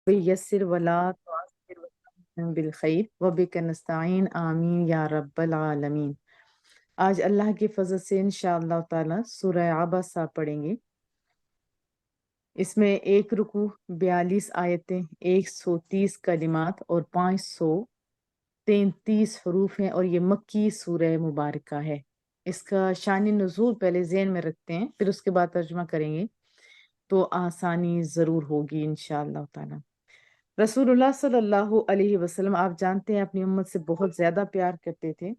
यस्सिर वला तुअस्सिर वतम्मिम बिलखैर वबिक नस्तईन आमीन या रब्बल आलमीन। आज अल्लाह की फजल से इंशाअल्लाह ताला सूरह आबसा पढ़ेंगे। इसमें एक रुकू, 42 आयतें, 130 कलिमात और 533 हरूफ हैं और ये मक्की सूरह मुबारका है। इसका शानी नुज़ूल पहले ज़हन में रखते हैं, फिर उसके बाद तर्जुमा करेंगे तो आसानी ज़रूर होगी इंशाअल्लाह ताला। रसूलुल्लाह सल्लल्लाहु अलैहि वसल्लम आप जानते हैं अपनी उम्मत से बहुत ज्यादा प्यार करते थे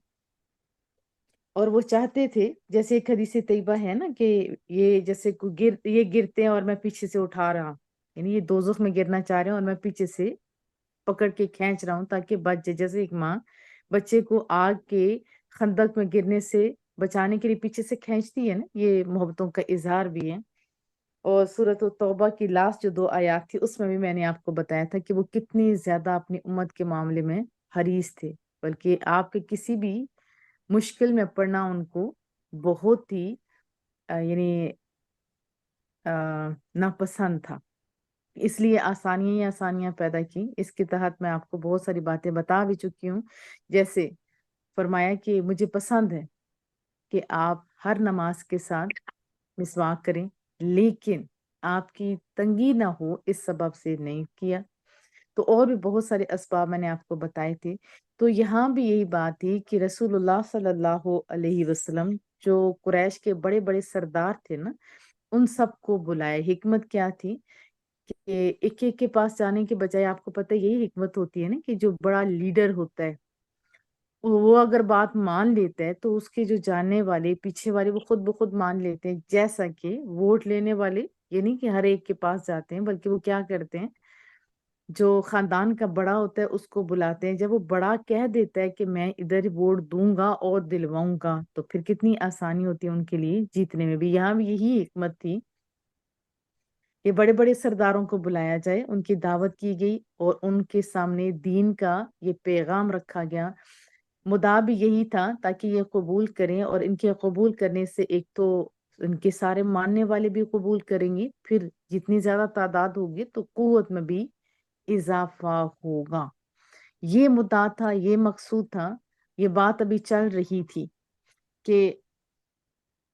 और वो चाहते थे, जैसे एक हदीस तैयबा है ना कि ये जैसे ये गिरते हैं और मैं पीछे से उठा रहा, यानी ये दोज़ख में गिरना चाह रहे हैं और मैं पीछे से पकड़ के खींच रहा हूँ ताकि बच जाए। जैसे एक माँ बच्चे को आग के खंदक में गिरने से बचाने के लिए पीछे से खींचती है ना, ये मोहब्बतों का इजहार भी है। और सूरत तौबा की लास्ट जो 2 आयत थी उसमें भी मैंने आपको बताया था कि वो कितनी ज्यादा अपनी उम्मत के मामले में हरीस थे, बल्कि आपके किसी भी मुश्किल में पड़ना उनको बहुत ही यानी नापसंद था। इसलिए आसानियां ही आसानियां पैदा की। इसके तहत मैं आपको बहुत सारी बातें बता भी चुकी हूँ। जैसे फरमाया कि मुझे पसंद है कि आप हर नमाज के साथ मिसवाक करें, लेकिन आपकी तंगी ना हो इस सबब से नहीं किया। तो और भी बहुत सारे असबाब मैंने आपको बताए थे। तो यहाँ भी यही बात थी कि रसूलुल्लाह सल्लल्लाहु अलैहि वसल्लम जो कुरैश के बड़े बड़े सरदार थे ना, उन सबको बुलाए। हिकमत क्या थी कि एक एक के पास जाने के बजाय, आपको पता है यही हिकमत होती है ना कि जो बड़ा लीडर होता है वो अगर बात मान लेता है तो उसके जो जानने वाले पीछे वाले वो खुद ब खुद मान लेते हैं। जैसा कि वोट लेने वाले ये नहीं कि हर एक के पास जाते हैं, बल्कि वो क्या करते हैं, जो खानदान का बड़ा होता है उसको बुलाते हैं। जब वो बड़ा कह देता है कि मैं इधर वोट दूंगा और दिलवाऊंगा, तो फिर कितनी आसानी होती है उनके लिए जीतने में भी। यहाँ भी यही हिकमत थी कि बड़े बड़े सरदारों को बुलाया जाए, उनकी दावत की गई और उनके सामने दीन का ये पैगाम रखा गया। मुद्दा भी यही था ताकि ये कबूल करें, और इनके कबूल करने से एक तो इनके सारे मानने वाले भी कबूल करेंगे, फिर जितनी ज्यादा तादाद होगी तो कुव्वत में भी इजाफा होगा। ये मुद्दा था, ये मकसूद था। ये बात अभी चल रही थी कि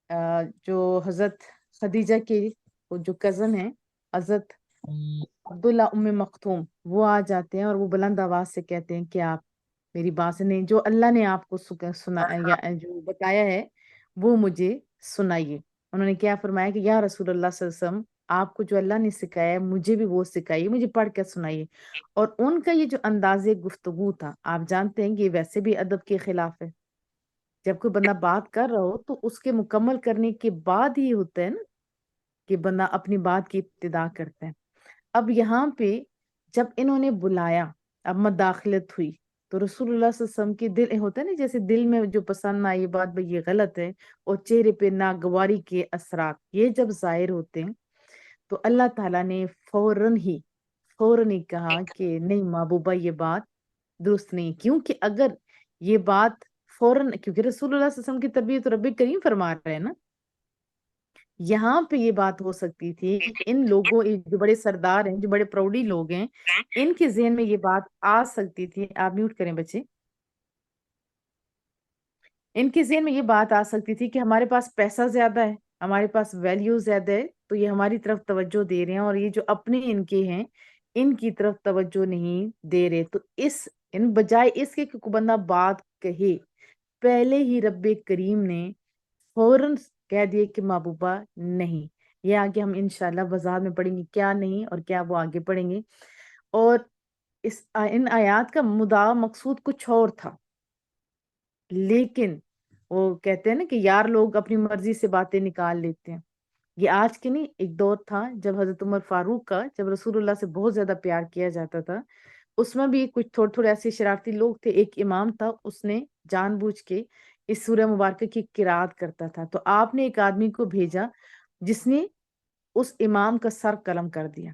जो हजरत खदीजा के वो जो कजन है, हजरत अब्दुल्ला उम्मे मखतूम, वो आ जाते हैं और वो बुलंद आवाज से कहते हैं कि आप मेरी बात से नहीं, जो अल्लाह ने आपको सुना या जो बताया है वो मुझे सुनाइए। उन्होंने क्या फरमाया कि या रसूल अल्लाह सल्लल्लाहु अलैहि वसल्लम, आपको जो अल्लाह ने सिखाया है मुझे भी वो सिखाइए, मुझे पढ़ कर सुनाइए। और उनका ये जो अंदाजे गुफ्तगू था, आप जानते हैं कि ये वैसे भी अदब के खिलाफ है। जब कोई बंदा बात कर रहा हो तो उसके मुकम्मल करने के बाद ही होता है ना कि बंदा अपनी बात की इब्तिदा करता है। अब यहाँ पे जब इन्होंने बुलाया, अब मदाखलत हुई, तो रसूलुल्लाह सल्लल्लाहु अलैहि वसल्लम के दिल होता है ना, जैसे दिल में जो पसंद ना ये बात भाई ये गलत है, और चेहरे पे नागवारी के असरात ये जब जाहिर होते हैं, तो अल्लाह ताला ने फौरन ही कहा कि नहीं महबूबा, ये बात दुरुस्त नहीं। क्योंकि अगर ये बात फौरन, क्योंकि रसूलुल्लाह सल्लल्लाहु अलैहि वसल्लम की तरबियत तो रब्बी करीम फरमा रहे हैं ना, यहाँ पे ये बात हो सकती थी, इन लोगों, ये जो बड़े सरदार हैं, जो बड़े प्रौढ़ी लोग हैं, इनके जहन में ये बात आ सकती थी। आप म्यूट करें बच्चे। इनके जहन में ये बात आ सकती थी कि हमारे पास पैसा ज्यादा है, हमारे पास वैल्यू ज्यादा है, तो ये हमारी तरफ तवज्जो दे रहे हैं, और ये जो अपने इनके हैं इनकी तरफ तवज्जो नहीं दे रहे। तो इस इन बजाय इसके कि कोई बंदा बात कहे, पहले ही रब्बे करीम ने फौरन कह दिए कि महबूबा नहीं। ये आगे हम इंशाल्लाह बाजार में पढ़ेंगे क्या नहीं और क्या वो आगे पढ़ेंगे। और इन आयात का मुद्दा मकसूद कुछ और था, लेकिन वो कहते हैं ना कि यार लोग अपनी मर्जी से बातें निकाल लेते हैं। ये आज के नहीं, एक दौर था जब हजरत उमर फारूक का, जब रसूलुल्लाह से बहुत ज्यादा प्यार किया जाता था, उसमें भी कुछ थोड़े थोड़े ऐसे शरारती लोग थे। एक इमाम था, उसने जानबूझ के इस सूरह मुबारक की किरात करता था, तो आपने एक आदमी को भेजा जिसने उस इमाम का सर कलम कर दिया,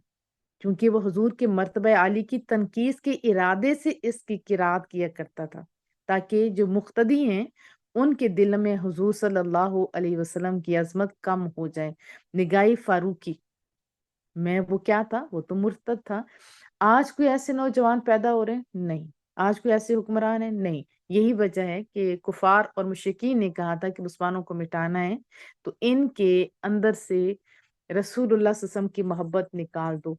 क्योंकि वो हुजूर के मर्तबा आली की तनकीस के इरादे से इसकी किरात किया करता था, ताकि जो मुक्तदी हैं उनके दिल में हुजूर सल्लल्लाहु अलैहि वसल्लम की अजमत कम हो जाए। निगाही फारूकी में वो क्या था, वो तो मुर्तद था। आज कोई ऐसे नौजवान पैदा हो रहे हैं? नहीं। आज कोई ऐसे हुक्मरान है? नहीं। यही वजह है कि कुफार और मुशरिकीन ने कहा था कि मुसलमानों को मिटाना है, तो इनके अंदर से रसूलुल्लाह सल्लल्लाहु अलैहि वसल्लम की मोहब्बत निकाल दो,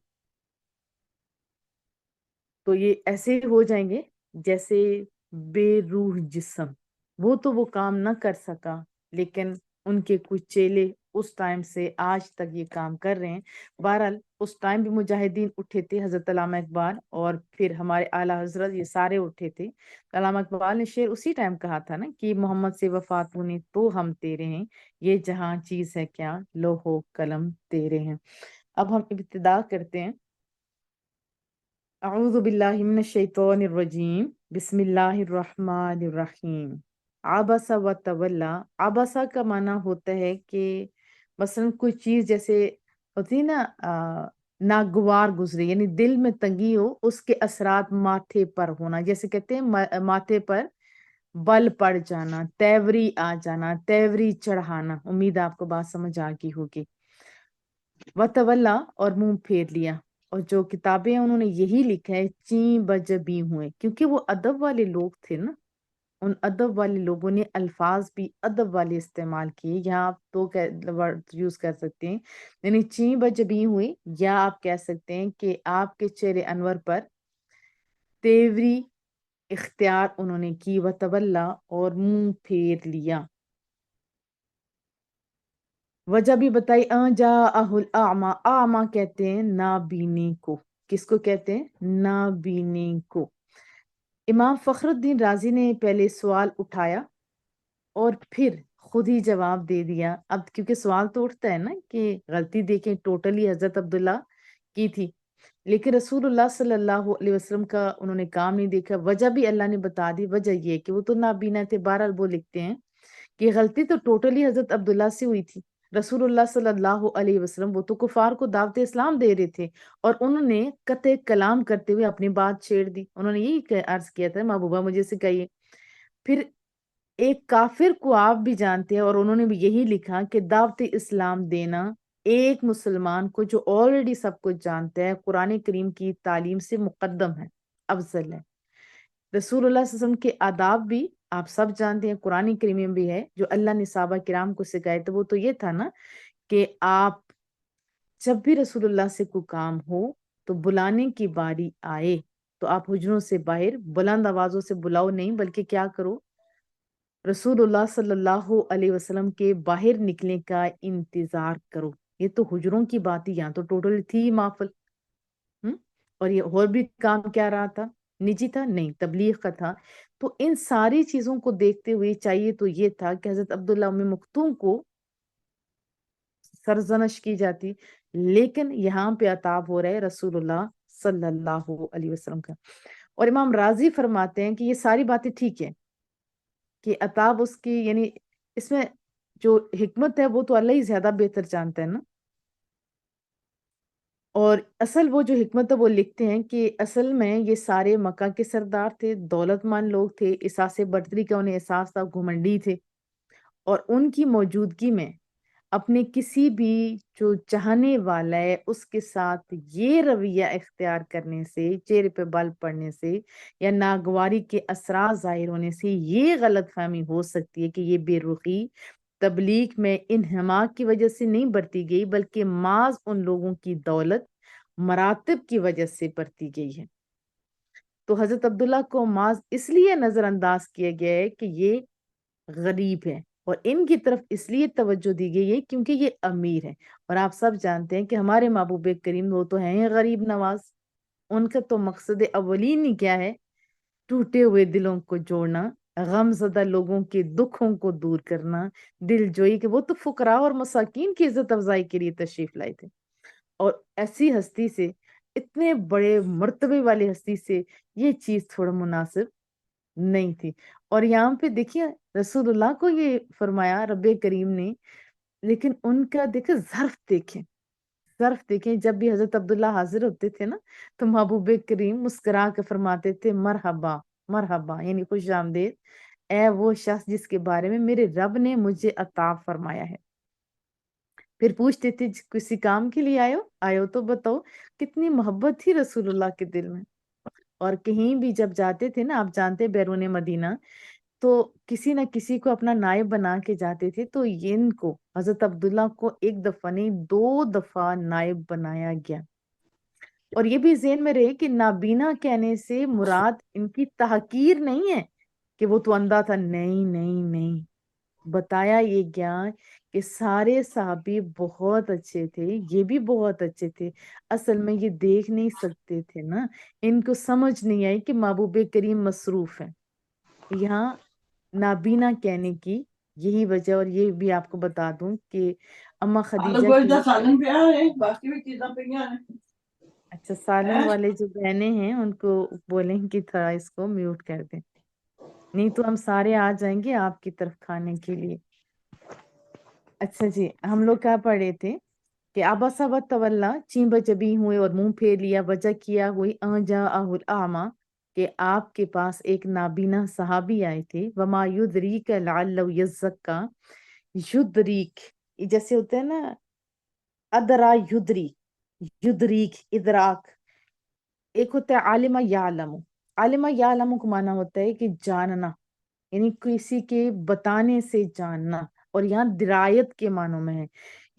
तो ये ऐसे हो जाएंगे जैसे बेरूह जिस्म। वो काम ना कर सका, लेकिन उनके कुछ चेले उस टाइम से आज तक ये काम कर रहे हैं। बहरहाल उस टाइम भी मुजाहिदीन उठे थे, हजरत अल्लामा इकबाल और फिर हमारे आला हजरत, ये सारे उठे थे। अल्लामा इकबाल ने शेर उसी टाइम कहा था ना कि मोहम्मद से वफा तूने तो हम तेरे हैं, ये जहां चीज है क्या लोहो कलम तेरे हैं। अब हम इब्तिदा करते हैं। अऊज़ु बिल्लाहि मिनश शैतानिर रजीम, बिस्मिल्लाहिर रहमानिर रहीम। आबसा व तवल्ला। आबसा का माना होता है कि मसलन कोई चीज जैसे होती है ना, नागवार गुजरे, यानी दिल में तंगी हो, उसके असरात माथे पर होना, जैसे कहते हैं माथे पर बल पड़ जाना, तेवरी आ जाना, तेवरी चढ़ाना। उम्मीद है आपको बात समझ आ गई होगी। वतवल्ला और मुंह फेर लिया। और जो किताबें हैं उन्होंने यही लिखा है ची बजबी हुए, क्योंकि वो अदब वाले लोग थे ना। उन अदब वाले लोगों ने अल्फाज भी अदब वाले इस्तेमाल किए। यहाँ आप दो वर्ड यूज कर सकते हैं, यानी ची बजबी हुई, या आप कह सकते हैं कि आपके चेहरे अनवर पर तेवरी इख्तियार उन्होंने की। वतवल्ला और मुंह फेर लिया। वजह भी बताई। जा अहुल आमा। आमा कहते हैं नाबीने को। किसको कहते हैं? नाबीने को। इमाम फखरुद्दीन राजी ने पहले सवाल उठाया और फिर खुद ही जवाब दे दिया। अब क्योंकि सवाल तो उठता है ना कि गलती देखें टोटली हजरत अब्दुल्ला की थी, लेकिन रसूलुल्लाह सल्लल्लाहु अलैहि वसल्लम का उन्होंने काम नहीं देखा। वजह भी अल्लाह ने बता दी। वजह ये है कि वो तो नाबीना थे। बहरहाल वो लिखते हैं कि गलती तो टोटली हजरत अब्दुल्ला से हुई थी। रसूलुल्लाह सल्लल्लाहु अलैहि वसल्लम वो तो कुफार को दावत इस्लाम दे रहे थे, और उन्होंने कते कलाम करते हुए अपनी बात छेड़ दी। उन्होंने यही अर्ज किया था, महबूबा मुझे सिखाइए। फिर एक काफिर को आप भी जानते हैं, और उन्होंने भी यही लिखा कि दावत इस्लाम देना एक मुसलमान को जो ऑलरेडी सब कुछ जानता है, कुरान करीम की तालीम से मुकद्दम है, अफजल है। रसूलुल्लाह सल्लल्लाहु अलैहि वसल्लम के आदाब भी आप सब जानते हैं, कुरान करीम में भी है जो अल्लाह ने सहाबा किराम को सिखाए। तो वो तो ये था ना कि आप जब भी रसूलुल्लाह से कोई काम हो, तो बुलाने की बारी आए तो आप हुजरों से बाहर बुलंद आवाजों से बुलाओ नहीं, बल्कि क्या करो, रसूलुल्लाह सल्लल्लाहु अलैहि वसल्लम के बाहर निकलने का इंतजार करो। ये तो हुजरों की बात ही यहाँ तो टोटल थी ही माफल। हम्म। और ये और भी काम क्या रहा था? निजी था? नहीं, तबलीग का था। तो इन सारी चीजों को देखते हुए चाहिए तो ये था कि हजरत अब्दुल्ला उम्मे मखतूम को सरजनश की जाती, लेकिन यहाँ पे अताब हो रहा है रसूलुल्लाह सल्लल्लाहु अलैहि वसल्लम का। और इमाम राजी फरमाते हैं कि ये सारी बातें ठीक है कि अताब उसकी, यानी इसमें जो हिकमत है वो तो अल्लाह ही ज्यादा बेहतर जानता है ना। और असल वो जो हिकमत है वो लिखते हैं कि असल में ये सारे मक्का के सरदार थे, दौलतमंद लोग थे, एहसास बर्तरी का उन्हें एहसास था, घुमंडी थे। और उनकी मौजूदगी में अपने किसी भी जो चाहने वाला है उसके साथ ये रवैया इख्तियार करने से, चेहरे पे बल पड़ने से या नागवारी के असरार जाहिर होने से ये गलत फहमी हो सकती है कि ये बेरुखी तबलीग में इन्हमाक की वजह से नहीं बरती गई, बल्कि माज उन लोगों की दौलत मरातब की वजह से बरती गई है। तो हजरत अब्दुल्ला को माज इसलिए नजरअंदाज किया गया है कि ये गरीब है, और इनकी तरफ इसलिए तवज्जो दी गई है क्योंकि ये अमीर है। और आप सब जानते हैं कि हमारे महबूब करीम वो तो हैं ही गरीब नवाज। उनका तो मकसद अवलीन ही क्या है? टूटे हुए दिलों को जोड़ना, गमजदा लोगों के दुखों को दूर करना, दिल जोई के। वो तो फुकरा और मसाकीन की इज्जत अफजाई के लिए तशरीफ लाए थे। और ऐसी हस्ती से, इतने बड़े मर्तबे वाली हस्ती से ये चीज थोड़ा मुनासिब नहीं थी। और यहाँ पे देखिए रसूलुल्लाह को ये फरमाया रब्बे करीम ने, लेकिन उनका देखे जर्फ देखें, जर्फ देखें। जब भी हजरत अब्दुल्ला हाजिर होते थे ना, तो महबूब करीम मुस्कुरा के फरमाते थे मरहबा, मरहबा, यानी खुश आमदेद ए वो शख्स जिसके बारे में मेरे रब ने मुझे अता फरमाया है। फिर पूछते थे किसी काम के लिए आयो तो बताओ। कितनी मोहब्बत थी रसूलुल्लाह के दिल में। और कहीं भी जब जाते थे ना, आप जानते हैं बैरून मदीना, तो किसी ना किसी को अपना नायब बना के जाते थे। तो ये इनको हजरत अब्दुल्ला को एक दफा नहीं 2 दफा नायब बनाया गया। और ये भी ज़हन में रहे कि नाबीना कहने से मुराद इनकी तहकीर नहीं है कि वो तो अंधा था, नहीं नहीं नहीं। बताया ये ज्ञान कि सारे साहबी बहुत अच्छे थे, ये भी बहुत अच्छे थे। असल में ये देख नहीं सकते थे ना, इनको समझ नहीं आई कि महबूब करीम मसरूफ है। यहाँ नाबीना कहने की यही वजह। और ये भी आपको बता दूं कि अम्मा आलू खदीजा गोश्त दा की, सालन पिया है, बाकी भी चीज़ां पईयां ने। अच्छा सालन हैं? वाले जो बहने हैं उनको बोलें कि थोड़ा इसको म्यूट कर दें, नहीं तो हम सारे आ जाएंगे आपकी तरफ खाने के लिए। अच्छा जी, हम लोग क्या पढ़े थे कि अबसा व तवल्ला, चीं जबी हुए और मुंह फेर लिया, वजह किया हुई आजा आहुल आमा, कि आपके पास एक नाबीना सहाबी आए थे। वमा युदरीक लअल्लहु यज़्ज़क्का, युदरीक जैसे होते हैं ना, अदरा युदरी, युदरीक इदराक। एक होता है आलिमा यालमु। आलिमा यालमु को माना होता है कि जानना, यानी किसी के बताने से जानना। और यहाँ दिरायत के मानों में है,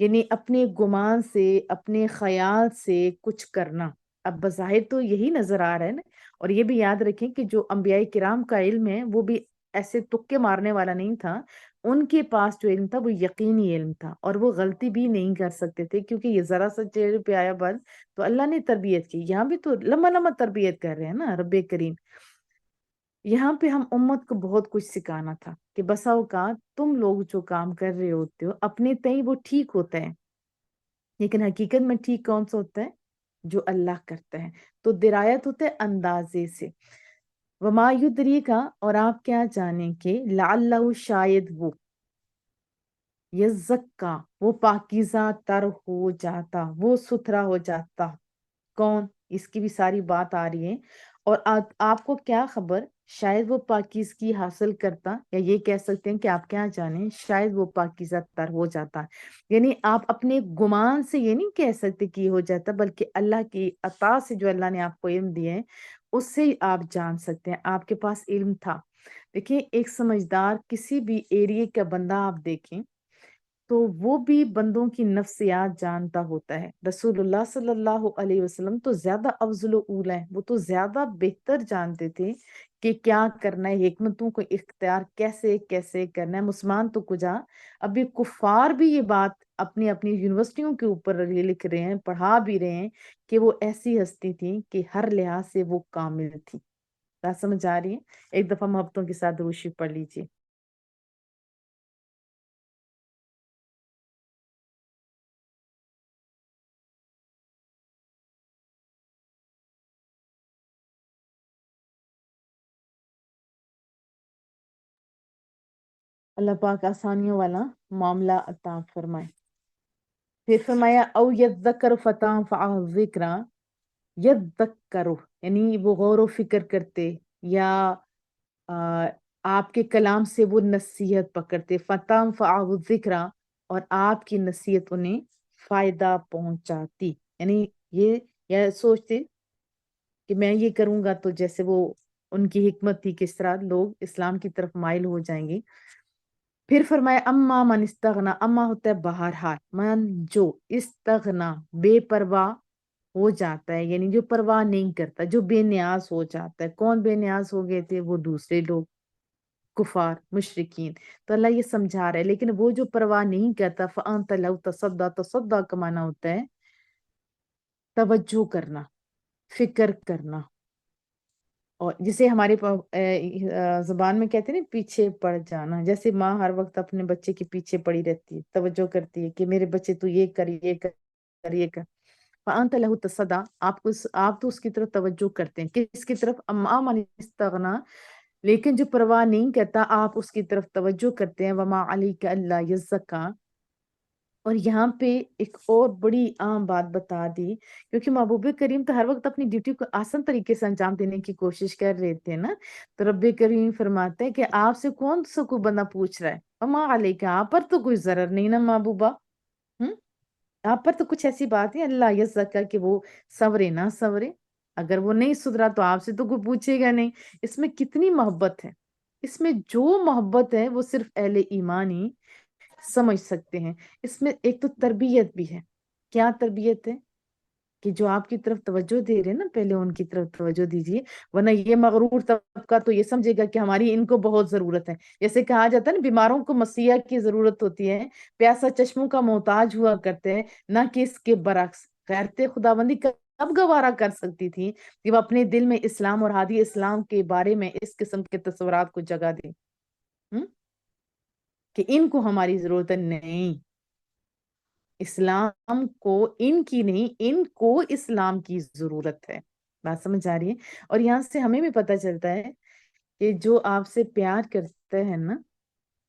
यानी अपने गुमान से, अपने ख्याल से कुछ करना। अब बज़ाहिर तो यही नजर आ रहा है ना। और ये भी याद रखें कि जो अंबियाए किराम का इल्म है वो भी ऐसे तुक्के मारने वाला नहीं था। उनके पास जो इल्म था वो यकीनी इल्म था, और वो गलती भी नहीं कर सकते थे, क्योंकि ये जरा सा चेहरे पे आया बल तो अल्लाह ने तरबियत की। यहाँ भी तो लम्बा लम्बा तरबियत कर रहे हैं ना रब्बे करीम। यहाँ पे हम उम्मत को बहुत कुछ सिखाना था कि बसा औकात तुम लोग जो काम कर रहे होते हो अपने तय वो ठीक होता है, लेकिन हकीकत में ठीक कौन सा होता है? जो अल्लाह करता है। तो दिरायत होता है अंदाजे से। वमा युदरी का, और आप क्या जाने के लाअल्लहु, शायद वो यज़्ज़क्का, वो पाकीज़ा तर हो जाता, वो सुथरा हो जाता। कौन? इसकी भी सारी बात आ रही है। और आपको क्या खबर, शायद वो पाकीज़गी हासिल करता, या ये कह सकते हैं कि आप क्या जाने, शायद वो पाकीज़ा तर हो जाता। यानी आप अपने गुमान से ये नहीं कह सकते कि ये हो जाता, बल्कि अल्लाह की अता से, जो अल्लाह ने आपको इल्म दिए है, उससे आप जान सकते हैं। आपके पास इल्म था। देखिए, एक समझदार किसी भी एरिया का बंदा आप देखें तो वो भी बंदों की नफ्सियात जानता होता है। रसूलुल्लाह सल्लल्लाहु अलैहि वसल्लम तो ज्यादा अफजल ऊला है, वो तो ज्यादा बेहतर जानते थे कि क्या करना है, हिकमतों को इख्तियार कैसे कैसे करना है। मुसलमान तो कुजा, अभी कुफार भी ये बात अपनी अपनी यूनिवर्सिटियों के ऊपर लिख रहे हैं, पढ़ा भी रहे हैं कि वो ऐसी हस्ती थी कि हर लिहाज से वो कामिल थी। बात समझ आ रही है? एक दफा मोहब्बतों के साथ रूशी पढ़ लीजिए। अल्लाह पाक आसानियों वाला मामला अता फरमाए। फिर फरमाया औ यद्दकर फतंफअहु ज़िक्रा, यद्दकरो यानी वो गौर व फिक्र करते, या आ, आपके कलाम से वो नसीहत पकड़ते। फतंफअहु ज़िक्रा, और आपकी नसीहत उन्हें फायदा पहुंचाती। यानी ये सोचते कि मैं ये करूंगा तो जैसे वो, उनकी हिकमत थी किस तरह लोग इस्लाम की तरफ माइल हो जाएंगे। फिर फरमाया अम्मा मन इस्तगना, अम्मा होता है बहरहाल, मन जो इस्तगना बेपरवाह हो जाता है, यानी जो परवाह नहीं करता, जो बेनियाज हो जाता है। कौन बेनियाज हो गए थे? वो दूसरे लोग, कुफार मुशरिकीन। तो अल्लाह ये समझा रहा है, लेकिन वो जो परवाह नहीं करता, फ़अंत लहु तसद्दा, तसद्दा का माना होता है तवज्जो करना, फिक्र करना। और जिसे हमारे जुबान में कहते हैं ना, पीछे पड़ जाना। जैसे माँ हर वक्त अपने बच्चे के पीछे पड़ी रहती है, तवज्जो करती है कि मेरे बच्चे तू ये कर, ये कर, ये कर। फ़अंत लहु तसद्दा, आप तो उसकी तरफ तवज्जो करते हैं। किसकी तरफ? अम्मा मन इस्तगना। लेकिन जो परवाह नहीं करता, आप उसकी तरफ तवज्जो करते हैं। वमा अलैका अल्ला यज़्ज़का। और यहाँ पे एक और बड़ी आम बात बता दी, क्योंकि महबूब करीम तो हर वक्त अपनी ड्यूटी को आसान तरीके से अंजाम देने की कोशिश कर रहे थे ना। तो रब्बे करीम फरमाते हैं कि आपसे कौन सा कोई बंदा पूछ रहा है, अम्मा अलैका, आप पर तो कोई जरर नहीं ना महबूबा। आप पर तो कुछ ऐसी बात है अल्लाह यज़्ज़का कि वो संवरे ना संवरे, अगर वो नहीं सुधरा तो आपसे तो कोई पूछेगा नहीं। इसमें कितनी मोहब्बत है, इसमें जो मोहब्बत है वो सिर्फ अहले ईमान ही समझ सकते हैं। इसमें एक तो तरबियत भी है। क्या तरबियत है? कि जो आपकी तरफ तवज्जो दे रहे हैं ना, पहले उनकी तरफ तवज्जो दीजिए, वरना ये मगरूर तबका तो ये समझेगा कि हमारी इनको बहुत जरूरत है। जैसे कहा जाता है ना, बीमारों को मसीहा की जरूरत होती है, प्यासा चश्मों का मोहताज हुआ करते हैं, ना कि इसके बरक्स। गैरते खुदाबंदी कब गवारा कर सकती थी कि वो अपने दिल में इस्लाम और हादी इस्लाम के बारे में इस किस्म के तस्वुरात को जगह दी। हम्म? कि इनको हमारी जरूरत है, नहीं, इस्लाम को इनकी नहीं, इनको इस्लाम की जरूरत है। बात समझ आ रही है? और यहाँ से हमें भी पता चलता है कि जो आपसे प्यार करते हैं ना,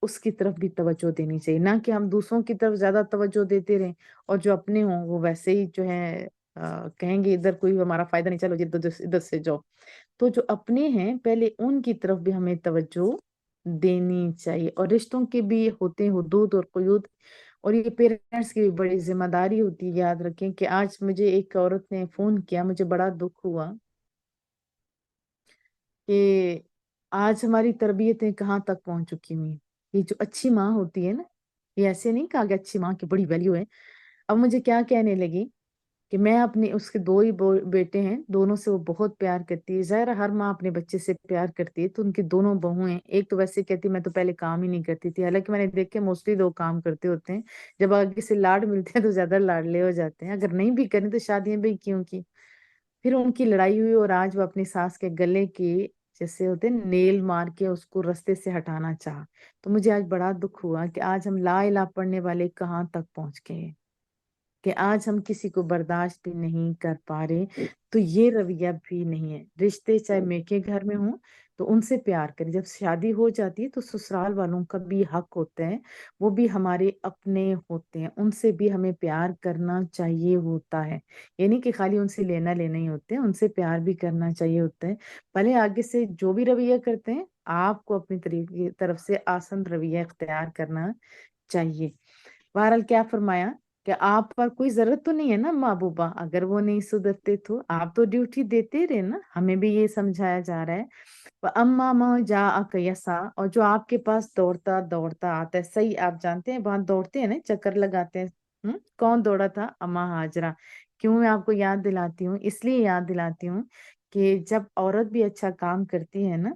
उसकी तरफ भी तवज्जो देनी चाहिए, ना कि हम दूसरों की तरफ ज्यादा तवज्जो देते रहें और जो अपने हों वो वैसे ही जो है कहेंगे इधर कोई हमारा फायदा नहीं, चलो इधर इधर से जाओ। तो जो अपने हैं पहले उनकी तरफ भी हमें तवज्जो देनी चाहिए। और रिश्तों के भी होते हैं हुदूद और कुयूद, और ये पेरेंट्स की भी बड़ी जिम्मेदारी होती है। याद रखें कि आज मुझे एक औरत ने फोन किया, मुझे बड़ा दुख हुआ कि आज हमारी तरबियतें कहाँ तक पहुंच चुकी हुई हैं। ये जो अच्छी माँ होती है ना, ये ऐसे नहीं कहा कि अच्छी माँ की बड़ी वैल्यू है। अब मुझे क्या कहने लगी कि मैं अपने, उसके दो ही बेटे हैं, दोनों से वो बहुत प्यार करती है। जाहिर है हर माँ अपने बच्चे से प्यार करती है, तो उनकी दोनों बहुएं हैं। एक तो वैसे कहती मैं तो पहले काम ही नहीं करती थी, हालांकि मैंने देखे मोस्टली लोग काम करते होते हैं, जब आगे से लाड मिलते हैं तो ज्यादा लाडले हो जाते हैं। अगर नहीं भी करें तो शादियां भी क्यों की। फिर उनकी लड़ाई हुई और आज वो अपनी सास के गले के जैसे होते हैं नेल मार के उसको रास्ते से हटाना चाहा। तो मुझे आज बड़ा दुख हुआ कि आज हम ला इलाहा पढ़ने वाले कहाँ तक पहुंच गए हैं कि आज हम किसी को बर्दाश्त भी नहीं कर पा रहे। तो ये रवैया भी नहीं है। रिश्ते चाहे मेके घर में हों तो उनसे प्यार करें, जब शादी हो जाती है तो ससुराल वालों का भी हक होता है, वो भी हमारे अपने होते हैं, उनसे भी हमें प्यार करना चाहिए होता है। ये नहीं कि खाली उनसे लेना लेना ही होते हैं, उनसे प्यार भी करना चाहिए होता है। भले आगे से जो भी रवैया करते हैं, आपको अपनी तरीके तरफ से आसन रवैया इख्तियार करना चाहिए। बहरहाल क्या फरमाया कि आप पर कोई जरूरत तो नहीं है ना महबूबा, अगर वो नहीं सुधरते तो आप तो ड्यूटी देते रहे ना। हमें भी ये समझाया जा रहा है। अम्मा माँ जा अकयसा, और जो आपके पास दौड़ता दौड़ता आता है। सही, आप जानते हैं वहां दौड़ते हैं ना, चक्कर लगाते हैं। कौन दौड़ा था? अम्मा हाजरा। क्यों मैं आपको याद दिलाती हूँ? इसलिए याद दिलाती हूँ कि जब औरत भी अच्छा काम करती है ना,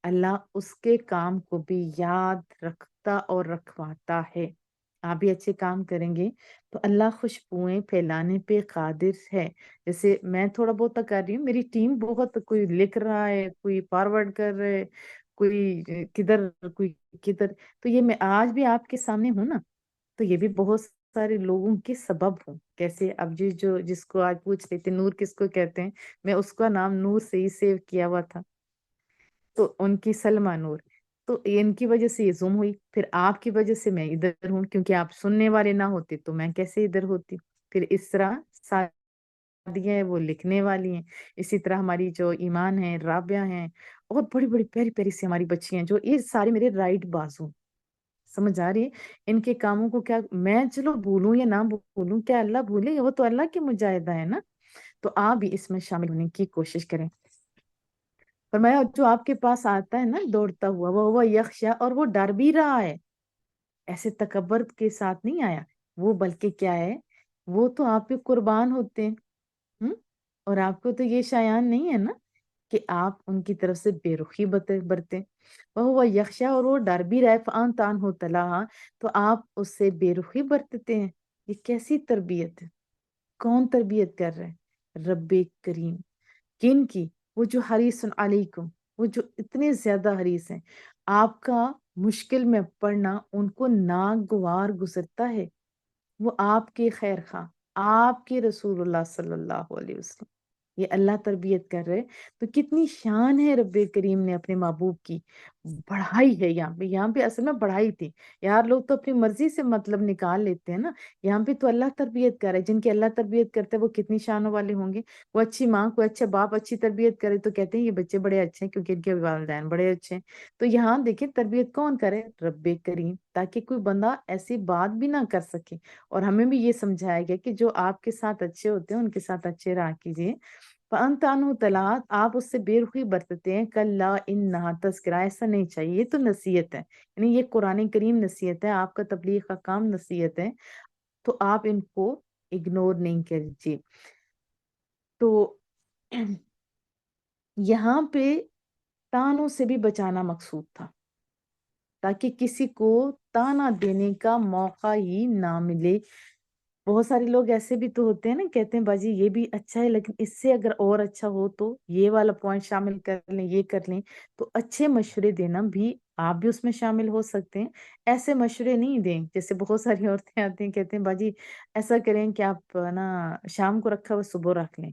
अल्लाह उसके काम को भी याद रखता और रखवाता है। आप भी अच्छे काम करेंगे तो अल्लाह खुशबुएं फैलाने पे कादिर है। जैसे मैं थोड़ा बहुत कर रही हूँ, मेरी टीम बहुत, कोई लिख रहा है, कोई फॉरवर्ड कर रहे, कोई किधर, कोई किधर। तो ये मैं आज भी आपके सामने हूँ ना, तो ये भी बहुत सारे लोगों के सबब हूँ। कैसे? अब जी जो जिसको आज पूछ रहे थे नूर किसको कहते हैं, मैं उसका नाम नूर से ही सेव किया हुआ था, तो उनकी सलमा नूर। तो इनकी वजह से ये जुम हुई, फिर आपकी वजह से मैं इधर हूँ, क्योंकि आप सुनने वाले ना होते तो मैं कैसे इधर होती। फिर इस तरह सादिया है वो लिखने वाली हैं, इसी तरह हमारी जो ईमान है, राबिया हैं, और बड़ी बड़ी प्यारी प्यारी सी हमारी बच्ची हैं, जो ये सारे मेरे राइट बाजू। समझ आ रही है? इनके कामों को क्या मैं चलो भूलूं या ना भूलूं, क्या अल्लाह भूले? वो तो अल्लाह की मुजाहिदा है ना। तो आप भी इसमें शामिल होने की कोशिश करें। फरमाया जो आपके पास आता है ना दौड़ता हुआ, वो यख्शा, और वो डर भी रहा है। ऐसे तकबर के साथ नहीं आया वो, बल्कि क्या है, वो तो आप पे कुर्बान होते हैं। हम्म? और आपको तो ये शायान नहीं है ना कि आप उनकी तरफ से बेरुखी बरतें। वह यख्शा, और वो डर भी रहा है, फान तान हो तला, तो आप उससे बेरुखी बरतते हैं। ये कैसी तरबियत है? कौन तरबियत कर रहा है? रब्बे करीम। किन की? वो जो हरीसन अलैकुम, वो जो इतने ज्यादा हरीस हैं। आपका मुश्किल में पड़ना उनको नागवार गुजरता है। वो आपके खैर खा, आपके रसूलुल्लाह सल्लल्लाहु अलैहि वसल्लम, ये अल्लाह तरबियत कर रहे। तो कितनी शान है रब्बे करीम ने अपने महबूब की। बढ़ाई है यहाँ पे असल में बढ़ाई थी। यार लोग तो अपनी मर्जी से मतलब निकाल लेते हैं ना, यहाँ पे तो अल्लाह तरबियत करे, जिनकी अल्लाह तरबियत करते हैं वो कितनी शानों वाले होंगे। वो अच्छी माँ कोई अच्छा बाप अच्छी तरबियत करे तो कहते हैं ये बच्चे बड़े अच्छे हैं क्योंकि इनके वालिदैन बड़े अच्छे हैं। तो यहाँ देखिए तरबियत कौन करे, रब्बे करीम, ताकि कोई बंदा ऐसी बात भी ना कर सके। और हमें भी ये समझाया गया कि जो आपके साथ अच्छे होते हैं उनके साथ अच्छे रहा कीजिए। फअनतानु तलात, आप उससे बेरुखी बरतते हैं, कल्ला इन्नहा तज़किरा, ऐसा नहीं चाहिए, ये तो नसीहत है, यानी ये कुरान करीम नसीहत है, आपका तबलीग का काम नसीहत है, तो आप इनको इग्नोर नहीं कीजिए। तो यहाँ पे तानों से भी बचाना मकसूद था, ताकि किसी को ताना देने का मौका ही ना मिले। बहुत सारे लोग ऐसे भी तो होते हैं ना, कहते हैं बाजी ये भी अच्छा है लेकिन इससे अगर और अच्छा हो तो ये वाला पॉइंट शामिल कर लें, ये कर लें। तो अच्छे मशवरे देना भी, आप भी उसमें शामिल हो सकते हैं। ऐसे मशवरे नहीं दें, जैसे बहुत सारी औरतें आती हैं कहते हैं बाजी ऐसा करें कि आप ना शाम को रखा हुआ सुबह रख लें,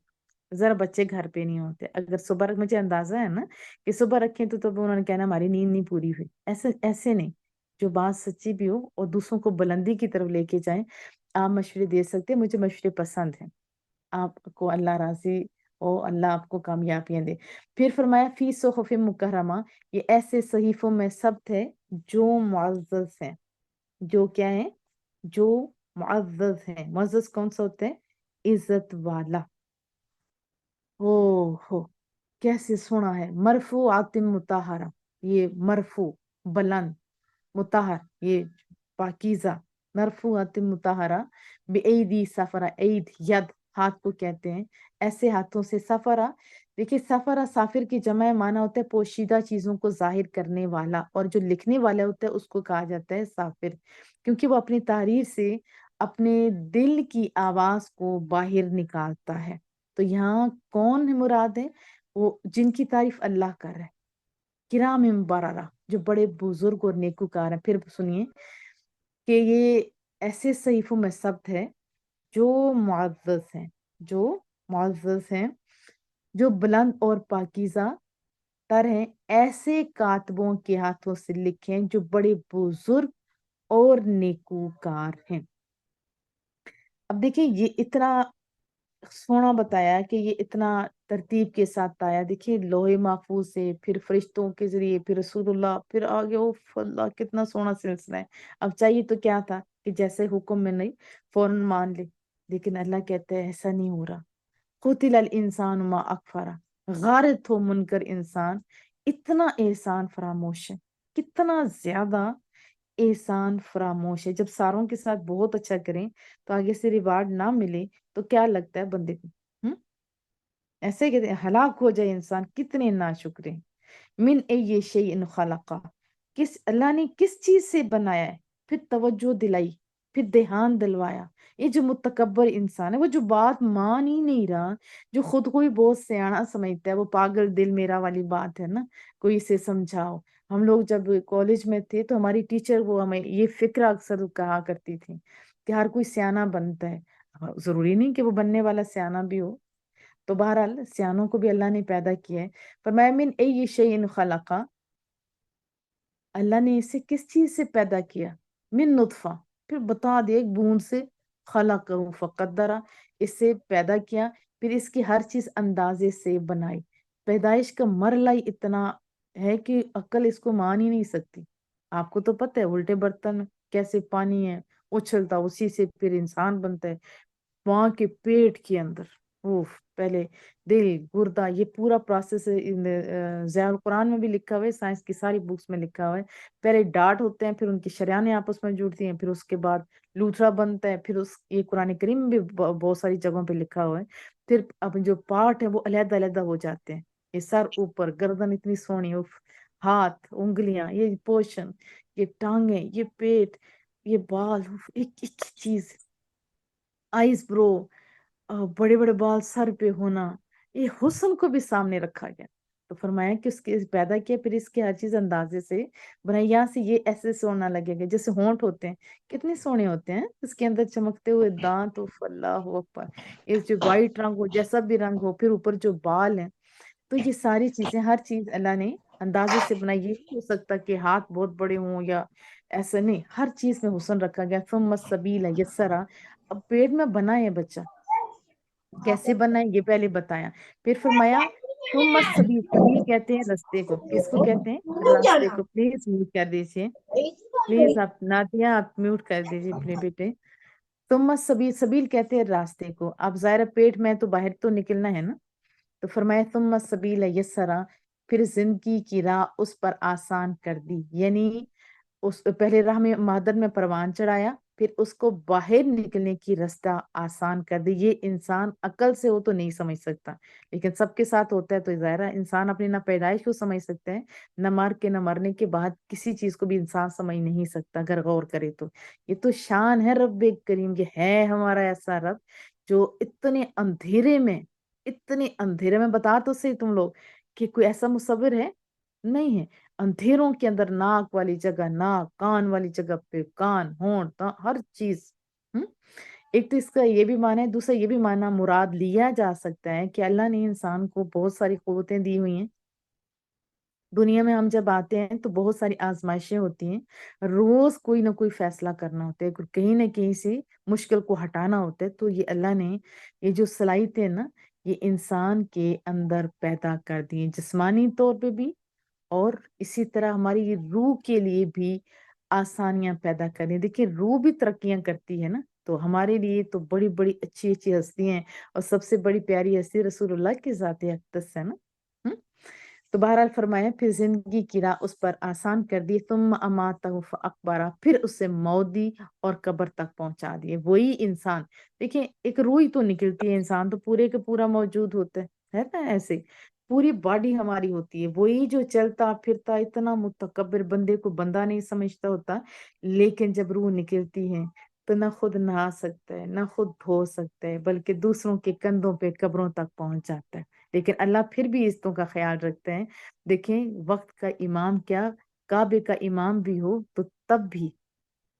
जरा बच्चे घर पे नहीं होते, अगर सुबह मुझे अंदाजा है ना कि सुबह रखें तो उन्होंने कहना हमारी नींद नहीं पूरी हुई। ऐसे ऐसे नहीं, जो बात सच्ची भी हो और दूसरों को बुलंदी की तरफ लेके जाए, आप मशवरे दे सकते हैं। मुझे मशवरे पसंद हैं। आपको अल्लाह राजी हो, अल्लाह आपको कामयाबियां दे। फिर फरमाया फी सुहुफ मुकर्रमा, ये ऐसे सहीफों में सब्त है जो मुअज़्ज़ज़ हैं। जो क्या है? जो मुअज़्ज़ज़ हैं। मुअज़्ज़ज़ कौन सा होता है? इज्जत वाला। ओ हो, कैसे सुना है, मरफू आतिम मुताहरा, ये मरफू बुलंद, मुताहर ये पाकीज़ा, मरफू आतिम मुताहरा, बेईदी सफरा, ईद यद हाथ को कहते हैं, ऐसे हाथों से सफरा। देखिए सफरा साफिर की जमा माना होता है पोशीदा चीजों को जाहिर करने वाला, और जो लिखने वाला होता है उसको कहा जाता है साफिर, क्योंकि वो अपनी तहरीर से अपने दिल की आवाज को बाहर निकालता है। तो यहाँ कौन है मुराद है? वो जिनकी तारीफ अल्लाह कर रहा है, किराम बररा, जो बड़े बुजुर्ग और नेकूकार हैं। फिर सुनिए कि ये ऐसे सहीफों में सब्त है जो मुअज़्ज़ज़ हैं, जो मुअज़्ज़ज़ हैं, जो बुलंद और पाकीज़ा तर हैं, ऐसे कातबों के हाथों से लिखे हैं जो बड़े बुजुर्ग और नेकूकार हैं। अब देखिए ये इतना सोना बताया कि ये इतना तरतीब के साथ आया। देखिए लोहे महफूज से, फिर फरिश्तों के जरिए, फिर रसूलुल्लाह, फिर आगे ओ अल्लाह, कितना सोना सिलसिला है। अब चाहिए तो क्या था कि जैसे हुक्म में नहीं फौरन मान ले, लेकिन अल्लाह कहते हैं ऐसा नहीं हो रहा। कुतिल अल इंसान मा अकफरा, गारत हो मुनकर इंसान, इतना एहसान फरामोश है, कितना ज्यादा एहसान फरामोश है। जब सारों के साथ बहुत अच्छा करें तो आगे से रिवार्ड ना मिले तो क्या लगता है बंदे को? ऐसे कहते हैं हलाक हो जाए इंसान, कितने नाशुक्र हैं। मिन ए शैइन खलका, किस अल्लाह ने किस चीज से बनाया है? फिर तवज्जो दिलाई, फिर ध्यान दिलवाया। ये जो मुतकब्बर इंसान है, वो जो बात मान ही नहीं रहा, जो खुद को ही बहुत सियाना समझता है, वो पागल दिल मेरा वाली बात है ना, कोई इसे समझाओ। हम लोग जब कॉलेज में थे तो हमारी टीचर वो हमें ये फिक्र अक्सर कहा करती थी कि हर कोई सियाना बनता है। जरूरी नहीं कि वो बनने वाला सियाना भी हो। तो बहरहाल सियानों को भी अल्लाह ने पैदा किया है। पर मैं मिन ए शैइन खलका, अल्लाह ने इसे किस चीज से पैदा किया? मिन नुतफा, फिर बता दे एक बूंद से, खलकहु फकद्दरा, इसे पैदा किया, फिर इसकी हर चीज अंदाजे से बनाई। पैदाइश का मरला ही इतना है कि अक्ल इसको मान ही नहीं सकती। आपको तो पता है उल्टे बर्तन में कैसे पानी है उछलता, उसी से फिर इंसान बनता है। माँ के पेट के अंदर, उफ, पहले दिल गुर्दा, ये पूरा प्रोसेस ज़ियाउल कुरान में भी लिखा हुआ है, साइंस की सारी बुक्स में लिखा हुआ है। पहले डार्ट होते हैं, फिर उनकी शरेयानें आपस में जुड़ती हैं, फिर उसके बाद लूथरा बनता है, फिर उस ये कुरान करीम में भी बहुत सारी जगहों पे लिखा हुआ है। फिर अब जो पार्ट है वो अलग अलग हो जाते हैं। ये सर ऊपर, गर्दन इतनी सोहनी, उफ, हाथ, उंगलियां, ये पोर्शन, ये टांगे, ये पेट, ये बाल, उफ, एक एक चीज, आईज ब्रो, बड़े बड़े बाल सर पे होना, ये हुस्न को भी सामने रखा गया। तो फरमाया कि उसके पैदा किया, फिर इसके हर चीज अंदाजे से बनाई। यहाँ से ये ऐसे सोना लगेगा जैसे होंठ होते हैं, कितने सोने होते हैं, इसके अंदर चमकते हुए दांत, तो अल्लाह अकबर, ये जो वाइट रंग हो, जैसा भी रंग हो, फिर ऊपर जो बाल है। तो ये सारी चीजें, हर चीज अल्लाह ने اندازے سے بنائی، یہ نہیں ہو سکتا کہ ہاتھ بہت بڑے ہوں یا ایسا نہیں، ہر چیز میں حسن رکھا گیا. ثم السبیل یسرا. اب پیٹ میں بنا ہے بچہ، کیسے بنا ہے یہ پہلے بتایا. پھر فرمایا ثم السبیل، سبیل کہتے ہیں رستے کو. کس کو کہتے ہیں؟ راستے کو. پلیز میوٹ کر دیجیے، پلیز آپ نادیہ آپ میوٹ کر دیجیے اپنے بیٹے. ثم السبیل، سبیل کہتے ہیں راستے کو. اب ظاہر پیٹ میں تو باہر تو نکلنا ہے نا. تو فرمایا ثم السبیل یسرا، پھر زندگی کی راہ اس پر آسان کر دی. یعنی اس پہلے راہ میں مادر میں پروان چڑھایا، پھر اس کو باہر نکلنے کی راستہ آسان کر دی. یہ انسان عقل سے ہو تو نہیں سمجھ سکتا، لیکن سب کے ساتھ ہوتا ہے تو ظاہر ہے انسان اپنی نہ پیدائش کو سمجھ سکتا ہے، نہ مر کے نہ مرنے کے بعد کسی چیز کو بھی انسان سمجھ نہیں سکتا اگر غور کرے تو. یہ تو شان ہے رب کریم کی، ہے ہمارا ایسا رب جو اتنے اندھیرے میں بتا تو صحیح تم لوگ کہ کوئی ایسا مصور ہے؟ نہیں ہے. اندھیروں کے اندر ناک والی جگہ ناک، کان والی جگہ پہ کان، ہونٹ، ہر چیز. ہم؟ ایک تو اس کا یہ بھی معنی ہے، دوسرا یہ بھی معنی مراد لیا جا سکتا ہے کہ اللہ نے انسان کو بہت ساری قوتیں دی ہوئی ہیں. دنیا میں ہم جب آتے ہیں تو بہت ساری آزمائشیں ہوتی ہیں، روز کوئی نہ کوئی فیصلہ کرنا ہوتا ہے، کہیں نہ کہیں سے مشکل کو ہٹانا ہوتا ہے. تو یہ اللہ نے یہ جو صلاحیتیں نا یہ انسان کے اندر پیدا کر دی ہیں، جسمانی طور پہ بھی، اور اسی طرح ہماری روح کے لیے بھی آسانیاں پیدا کریں. دیکھیں روح بھی ترقیاں کرتی ہے نا، تو ہمارے لیے تو بڑی بڑی اچھی اچھی ہستیاں ہیں، اور سب سے بڑی پیاری ہستی رسول اللہ کی ذات اقدس ہے نا. ہم؟ تو بہرحال فرمایا پھر زندگی کی راہ اس پر آسان کر دی. ثم اماتہ فاقبرہ، پھر اسے موت دی اور قبر تک پہنچا دیے. وہی انسان، دیکھیں ایک روح ہی تو نکلتی ہے، انسان تو پورے کے پورا موجود ہوتا ہے نا. ایسے پوری باڈی ہماری ہوتی ہے، وہی جو چلتا پھرتا اتنا متکبر بندے کو بندہ نہیں سمجھتا ہوتا، لیکن جب روح نکلتی ہے تو نہ خود نہا سکتا ہے نہ خود دھو سکتا ہے، بلکہ دوسروں کے کندھوں پہ قبروں تک پہنچ جاتا ہے. لیکن اللہ پھر بھی عزتوں کا خیال رکھتے ہیں. دیکھیں وقت کا امام کیا، کعبے کا امام بھی ہو تو تب بھی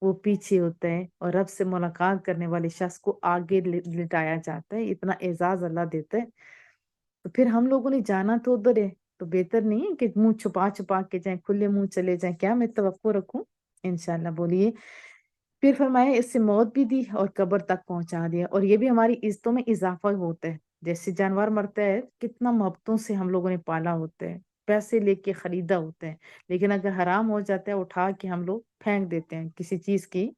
وہ پیچھے ہوتا ہے، اور رب سے ملاقات کرنے والے شخص کو آگے لٹایا جاتا ہے. اتنا اعزاز اللہ دیتا ہے. تو پھر ہم لوگوں نے جانا تو ادھر ہے، تو بہتر نہیں ہے کہ منہ چھپا چھپا کے جائیں، کھلے منہ چلے جائیں. کیا میں توقع رکھوں؟ انشاءاللہ بولیے. پھر فرمایا اس سے موت بھی دی اور قبر تک پہنچا دیا. اور یہ بھی ہماری عزتوں میں اضافہ ہوتا ہے. جیسے جانور مرتا ہے کتنا محبتوں سے ہم لوگوں نے پالا ہوتا ہے، پیسے لے کے خریدا ہوتا ہے، لیکن اگر حرام ہو جاتا ہے اٹھا کے ہم لوگ پھینک دیتے ہیں کسی چیز کی،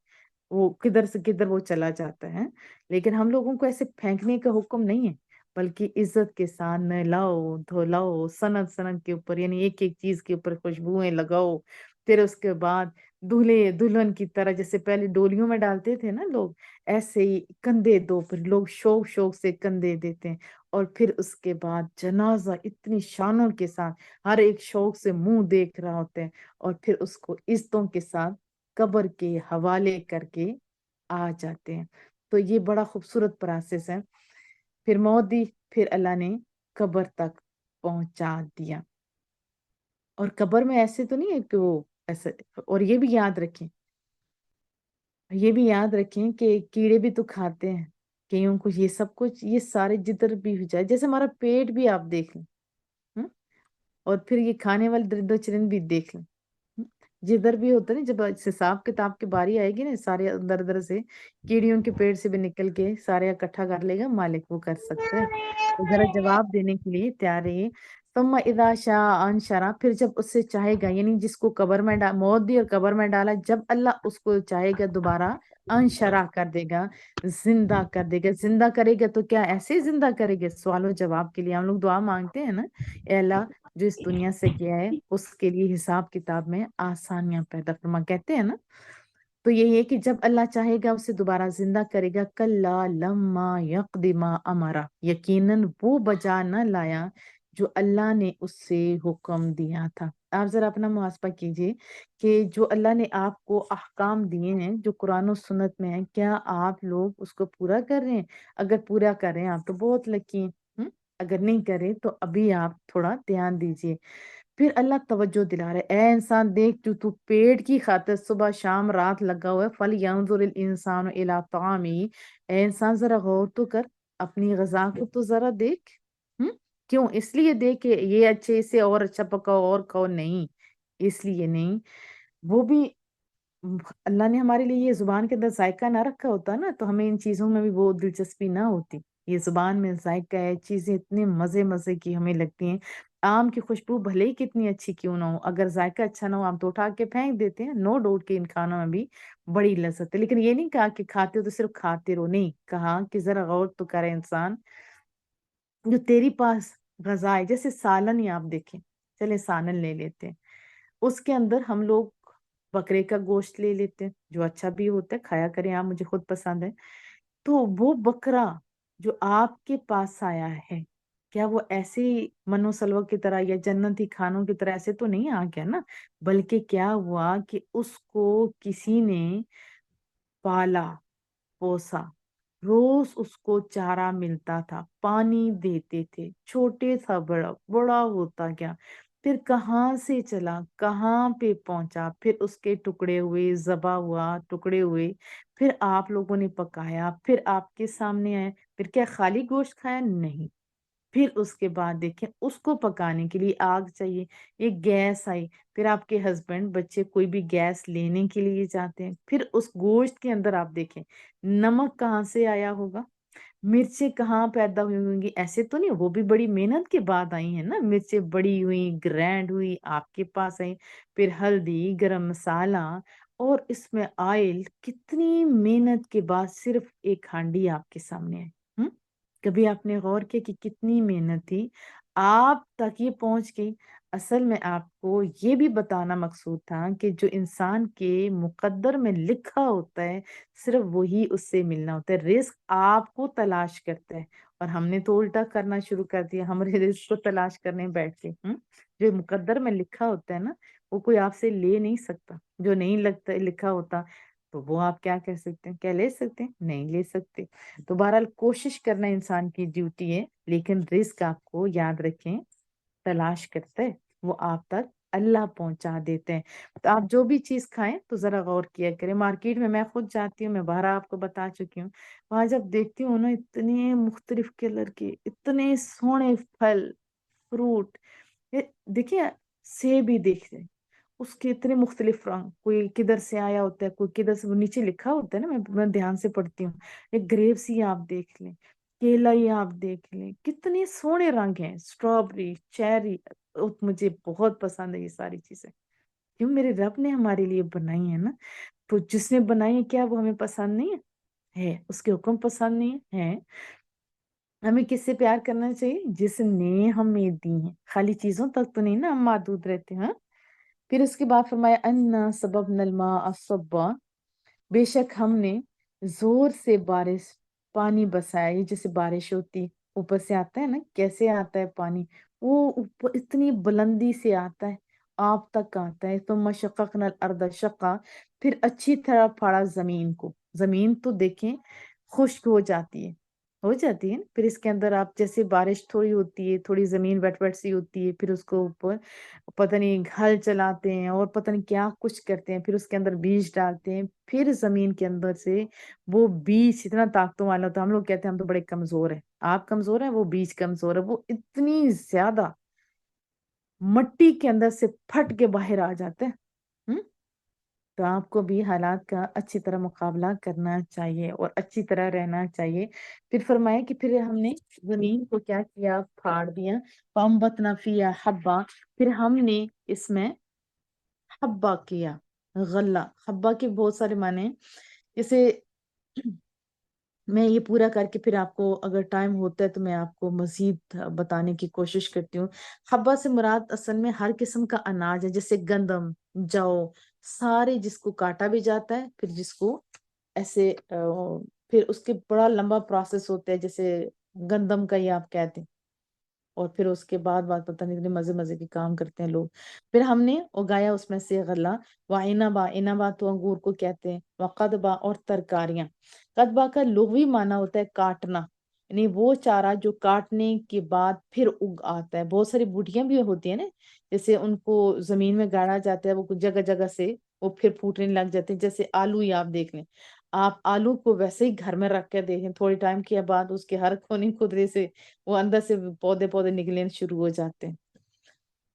وہ کدھر سے کدھر وہ چلا جاتا ہے. لیکن ہم لوگوں کو ایسے پھینکنے کا حکم نہیں ہے، بلکہ عزت کے ساتھ نہلاؤ دھولاؤ، سند سند کے اوپر، یعنی ایک ایک چیز کے اوپر خوشبوئیں لگاؤ. پھر اس کے بعد دولہے دلہن کی طرح جیسے پہلے ڈولیوں میں ڈالتے تھے نا لوگ، ایسے ہی کندھے دو، پھر لوگ شوق شوق سے کندھے دیتے ہیں. اور پھر اس کے بعد جنازہ اتنی شانوں کے ساتھ ہر ایک شوق سے منہ دیکھ رہا ہوتا ہے، اور پھر اس کو عزتوں کے ساتھ قبر کے حوالے کر کے آ جاتے ہیں. تو یہ بڑا خوبصورت پروسیس ہے. پھر موت دی، پھر اللہ نے قبر تک پہنچا دیا. اور قبر میں ایسے تو نہیں ہے کہ وہ ایسے، اور یہ بھی یاد رکھیں کہ کیڑے بھی تو کھاتے ہیں کئیوں کو. یہ سب کچھ یہ سارے جدھر بھی ہو جائے، جیسے ہمارا پیٹ بھی آپ دیکھ لیں، ہم؟ اور پھر یہ کھانے والے درند و چرند بھی دیکھ لیں. جدھر بھی ہوتا ہے نا، جب حساب کتاب کی باری آئے گی نا، سارے اندر ادھر سے کیڑیوں کے پیٹ سے بھی نکل کے سارے اکٹھا کر لے گا مالک، وہ کر سکتا ہے. تو ذرا جواب دینے کے لیے تیار رہیے. ثم اذا شاء انشرا، پھر جب اس سے چاہے گا، یعنی جس کو قبر میں موت دی اور قبر میں ڈالا، جب اللہ اس کو چاہے گا دوبارہ انشرا کر دے گا، زندہ کر دے گا. زندہ کرے گا تو کیا ایسے ہی زندہ کرے گا؟ سوال و جواب کے لیے ہم لوگ دعا مانگتے ہیں نا، اے اللہ جو اس دنیا سے گیا ہے اس کے لیے حساب کتاب میں آسانیاں پیدا فرما، کہتے ہیں نا. تو یہی ہے کہ جب اللہ چاہے گا اسے دوبارہ زندہ کرے گا. کلا لما یقض ما امرا، یقیناً وہ بجا نہ لایا جو اللہ نے اس سے حکم دیا تھا. آپ ذرا اپنا محاسبہ کیجئے کہ جو اللہ نے آپ کو احکام دیے ہیں جو قرآن و سنت میں ہیں، کیا آپ لوگ اس کو پورا کر رہے ہیں؟ اگر پورا کر رہے ہیں آپ تو بہت لکی ہیں. اگر نہیں کرے تو ابھی آپ تھوڑا دھیان دیجئے. پھر اللہ توجہ دلا رہے، اے انسان دیکھ تو پیٹ کی خاطر صبح شام رات لگا ہوا ہے. فَلْيَنظُرِ الْإِنسَانُ إِلَىٰ طَعَامِهِ، اے انسان ذرا غور تو کر، اپنی غذا کو تو ذرا دیکھ. کیوں؟ اس لیے دے کہ یہ اچھے سے اور اچھا پکاؤ اور کھاؤ، نہیں، اس لیے نہیں، وہ بھی اللہ نے ہمارے لیے یہ زبان کے اندر ذائقہ نہ رکھا ہوتا نا تو ہمیں ان چیزوں میں بھی وہ دلچسپی نہ ہوتی. یہ زبان میں ذائقہ ہے، چیزیں اتنے مزے مزے کی ہمیں لگتی ہیں. آم کی خوشبو بھلے ہی کتنی اچھی کیوں نہ ہو، اگر ذائقہ اچھا نہ ہو ہم تو اٹھا کے پھینک دیتے ہیں. نو ڈاؤٹ کہ ان کھانوں میں بھی بڑی لذت ہے، لیکن یہ نہیں کہا کہ کھاتے ہو تو صرف کھاتے رہو، نہیں کہا کہ ذرا غور تو کرے انسان جو تیری پاس غذا ہے. جیسے سالن ہی آپ دیکھیں، چلے سالن لے لیتے ہیں، اس کے اندر ہم لوگ بکرے کا گوشت لے لیتے ہیں جو اچھا بھی ہوتا ہے، کھایا کریں آپ، مجھے خود پسند ہے. تو وہ بکرا جو آپ کے پاس آیا ہے، کیا وہ ایسے ہی منو سلوا کی طرح یا جنتی کھانوں کی طرح ایسے تو نہیں آ گیا نا، بلکہ کیا ہوا کہ اس کو کسی نے پالا پوسا، روز اس کو چارہ ملتا تھا، پانی دیتے تھے، چھوٹے تھا بڑا بڑا ہوتا گیا، پھر کہاں سے چلا کہاں پہ پہنچا، پھر اس کے ٹکڑے ہوئے، ذبح ہوا، ٹکڑے ہوئے، پھر آپ لوگوں نے پکایا، پھر آپ کے سامنے آئے. پھر کیا خالی گوشت کھایا؟ نہیں، پھر اس کے بعد دیکھیں اس کو پکانے کے لیے آگ چاہیے، ایک گیس آئی، پھر آپ کے ہسبینڈ بچے کوئی بھی گیس لینے کے لیے جاتے ہیں، پھر اس گوشت کے اندر آپ دیکھیں نمک کہاں سے آیا ہوگا، مرچیں کہاں پیدا ہوئی ہوں گی، ایسے تو نہیں، وہ بھی بڑی محنت کے بعد آئی ہیں نا، مرچیں بڑی ہوئی، گرینڈ ہوئی، آپ کے پاس آئی، پھر ہلدی، گرم مسالہ، اور اس میں آئل، کتنی محنت کے بعد صرف ایک ہانڈی آپ کے سامنے ہے. کبھی آپ نے غور کیا کہ کتنی محنت تھی آپ تک یہ پہنچ گئی؟ اصل میں آپ کو یہ بھی بتانا مقصود تھا کہ جو انسان کے مقدر میں لکھا ہوتا ہے صرف وہی اس سے ملنا ہوتا ہے. رزق آپ کو تلاش کرتا ہے، اور ہم نے تو الٹا کرنا شروع کر دیا، ہمارے رزق کو تلاش کرنے بیٹھ کے. جو مقدر میں لکھا ہوتا ہے نا وہ کوئی آپ سے لے نہیں سکتا، جو نہیں لکھا ہوتا تو وہ آپ کیا کر سکتے ہیں؟ کیا لے سکتے ہیں؟ نہیں لے سکتے. تو بہرحال کوشش کرنا انسان کی ڈیوٹی ہے، لیکن رزق آپ کو یاد رکھیں تلاش کرتا ہے، وہ آپ تک اللہ پہنچا دیتے ہیں. تو آپ جو بھی چیز کھائیں تو ذرا غور کیا کریں. مارکیٹ میں خود جاتی ہوں، میں باہر آپ کو بتا چکی ہوں، وہاں جب دیکھتی ہوں نا اتنے مختلف کلر کے اتنے سونے پھل فروٹ، دیکھیے سیب بھی دیکھ رہے اس کے اتنے مختلف رنگ، کوئی کدھر سے آیا ہوتا ہے، کوئی کدھر سے، وہ نیچے لکھا ہوتا ہے نا، میں دھیان سے پڑھتی ہوں. ایک گریپس ہی آپ دیکھ لیں، کیلا ہی آپ دیکھ لیں، کتنے سونے رنگ ہیں، اسٹرابری، چیری. مجھے بہت پسند ہے یہ ساری چیزیں، کیوں؟ میرے رب نے ہمارے لیے بنائی ہے نا. تو جس نے بنائی ہے کیا وہ ہمیں پسند نہیں ہے؟ اس کے حکم پسند نہیں ہے؟ ہمیں کس سے پیار کرنا چاہیے؟ جس نے ہمیں دی ہیں. خالی چیزوں تک تو نہیں نا ہم محدود رہتے ہیں. پھر اس کے بعد فرمایا انا سببنا الماء صبا، بے شک ہم نے زور سے بارش پانی برسایا. یہ جیسے بارش ہوتی اوپر سے آتا ہے نا، کیسے آتا ہے پانی؟ وہ اوپر اتنی بلندی سے آتا ہے، آپ تک آتا ہے. ثم شققنا الارض شقا، پھر اچھی طرح پھاڑا زمین کو. زمین تو دیکھیں خشک ہو جاتی ہے، ہو جاتی ہے نا. پھر اس کے اندر آپ جیسے بارش تھوڑی ہوتی ہے، تھوڑی زمین ویٹ ویٹ سی ہوتی ہے، پھر اس کو اوپر پتہ نہیں ہل چلاتے ہیں اور پتہ نہیں کیا کچھ کرتے ہیں، پھر اس کے اندر بیج ڈالتے ہیں، پھر زمین کے اندر سے وہ بیج اتنا طاقتوں والا ہوتا ہے. ہم لوگ کہتے ہیں ہم تو بڑے کمزور ہیں، آپ کمزور ہیں، وہ بیج کمزور ہے، وہ اتنی زیادہ مٹی کے اندر سے پھٹ کے باہر آ جاتے ہیں. تو آپ کو بھی حالات کا اچھی طرح مقابلہ کرنا چاہیے اور اچھی طرح رہنا چاہیے. پھر فرمایا کہ پھر ہم نے زمین کو کیا کیا؟ پھاڑ دیا. فَأَنبَتْنَا فِيهَا حَبًّا، پھر ہم نے اس میں حبہ کیا، غلہ. حبہ کے بہت سارے معنی ہیں. جیسے میں یہ پورا کر کے پھر آپ کو اگر ٹائم ہوتا ہے تو میں آپ کو مزید بتانے کی کوشش کرتی ہوں. حبہ سے مراد اصل میں ہر قسم کا اناج ہے، جیسے گندم، جو، سارے جس کو کاٹا بھی جاتا ہے، پھر جس کو ایسے پھر اس کے بڑا لمبا پروسیس ہوتا ہے، جیسے گندم کا ہی آپ کہتے ہیں، اور پھر اس کے بعد پتہ نہیں اتنے مزے مزے کے کام کرتے ہیں لوگ. پھر ہم نے اگایا اس میں سے غلہ، وعنبا، عنبا تو انگور کو کہتے ہیں، وقدبا، اور ترکاریاں. قدبا کا لغوی معنی ہوتا ہے کاٹنا، یعنی وہ چارہ جو کاٹنے کے بعد پھر اگ آتا ہے. بہت ساری بوٹیاں بھی ہوتی ہیں نا، جیسے ان کو زمین میں گاڑا جاتا ہے، وہ جگہ جگہ سے وہ پھر پھوٹنے لگ جاتے ہیں. جیسے آلو ہی آپ دیکھ لیں، آپ آلو کو ویسے ہی گھر میں رکھ کے دیکھیں، تھوڑے ٹائم کے بعد اس کے ہر کونے خدرے سے وہ اندر سے پودے نکلنے شروع ہو جاتے ہیں۔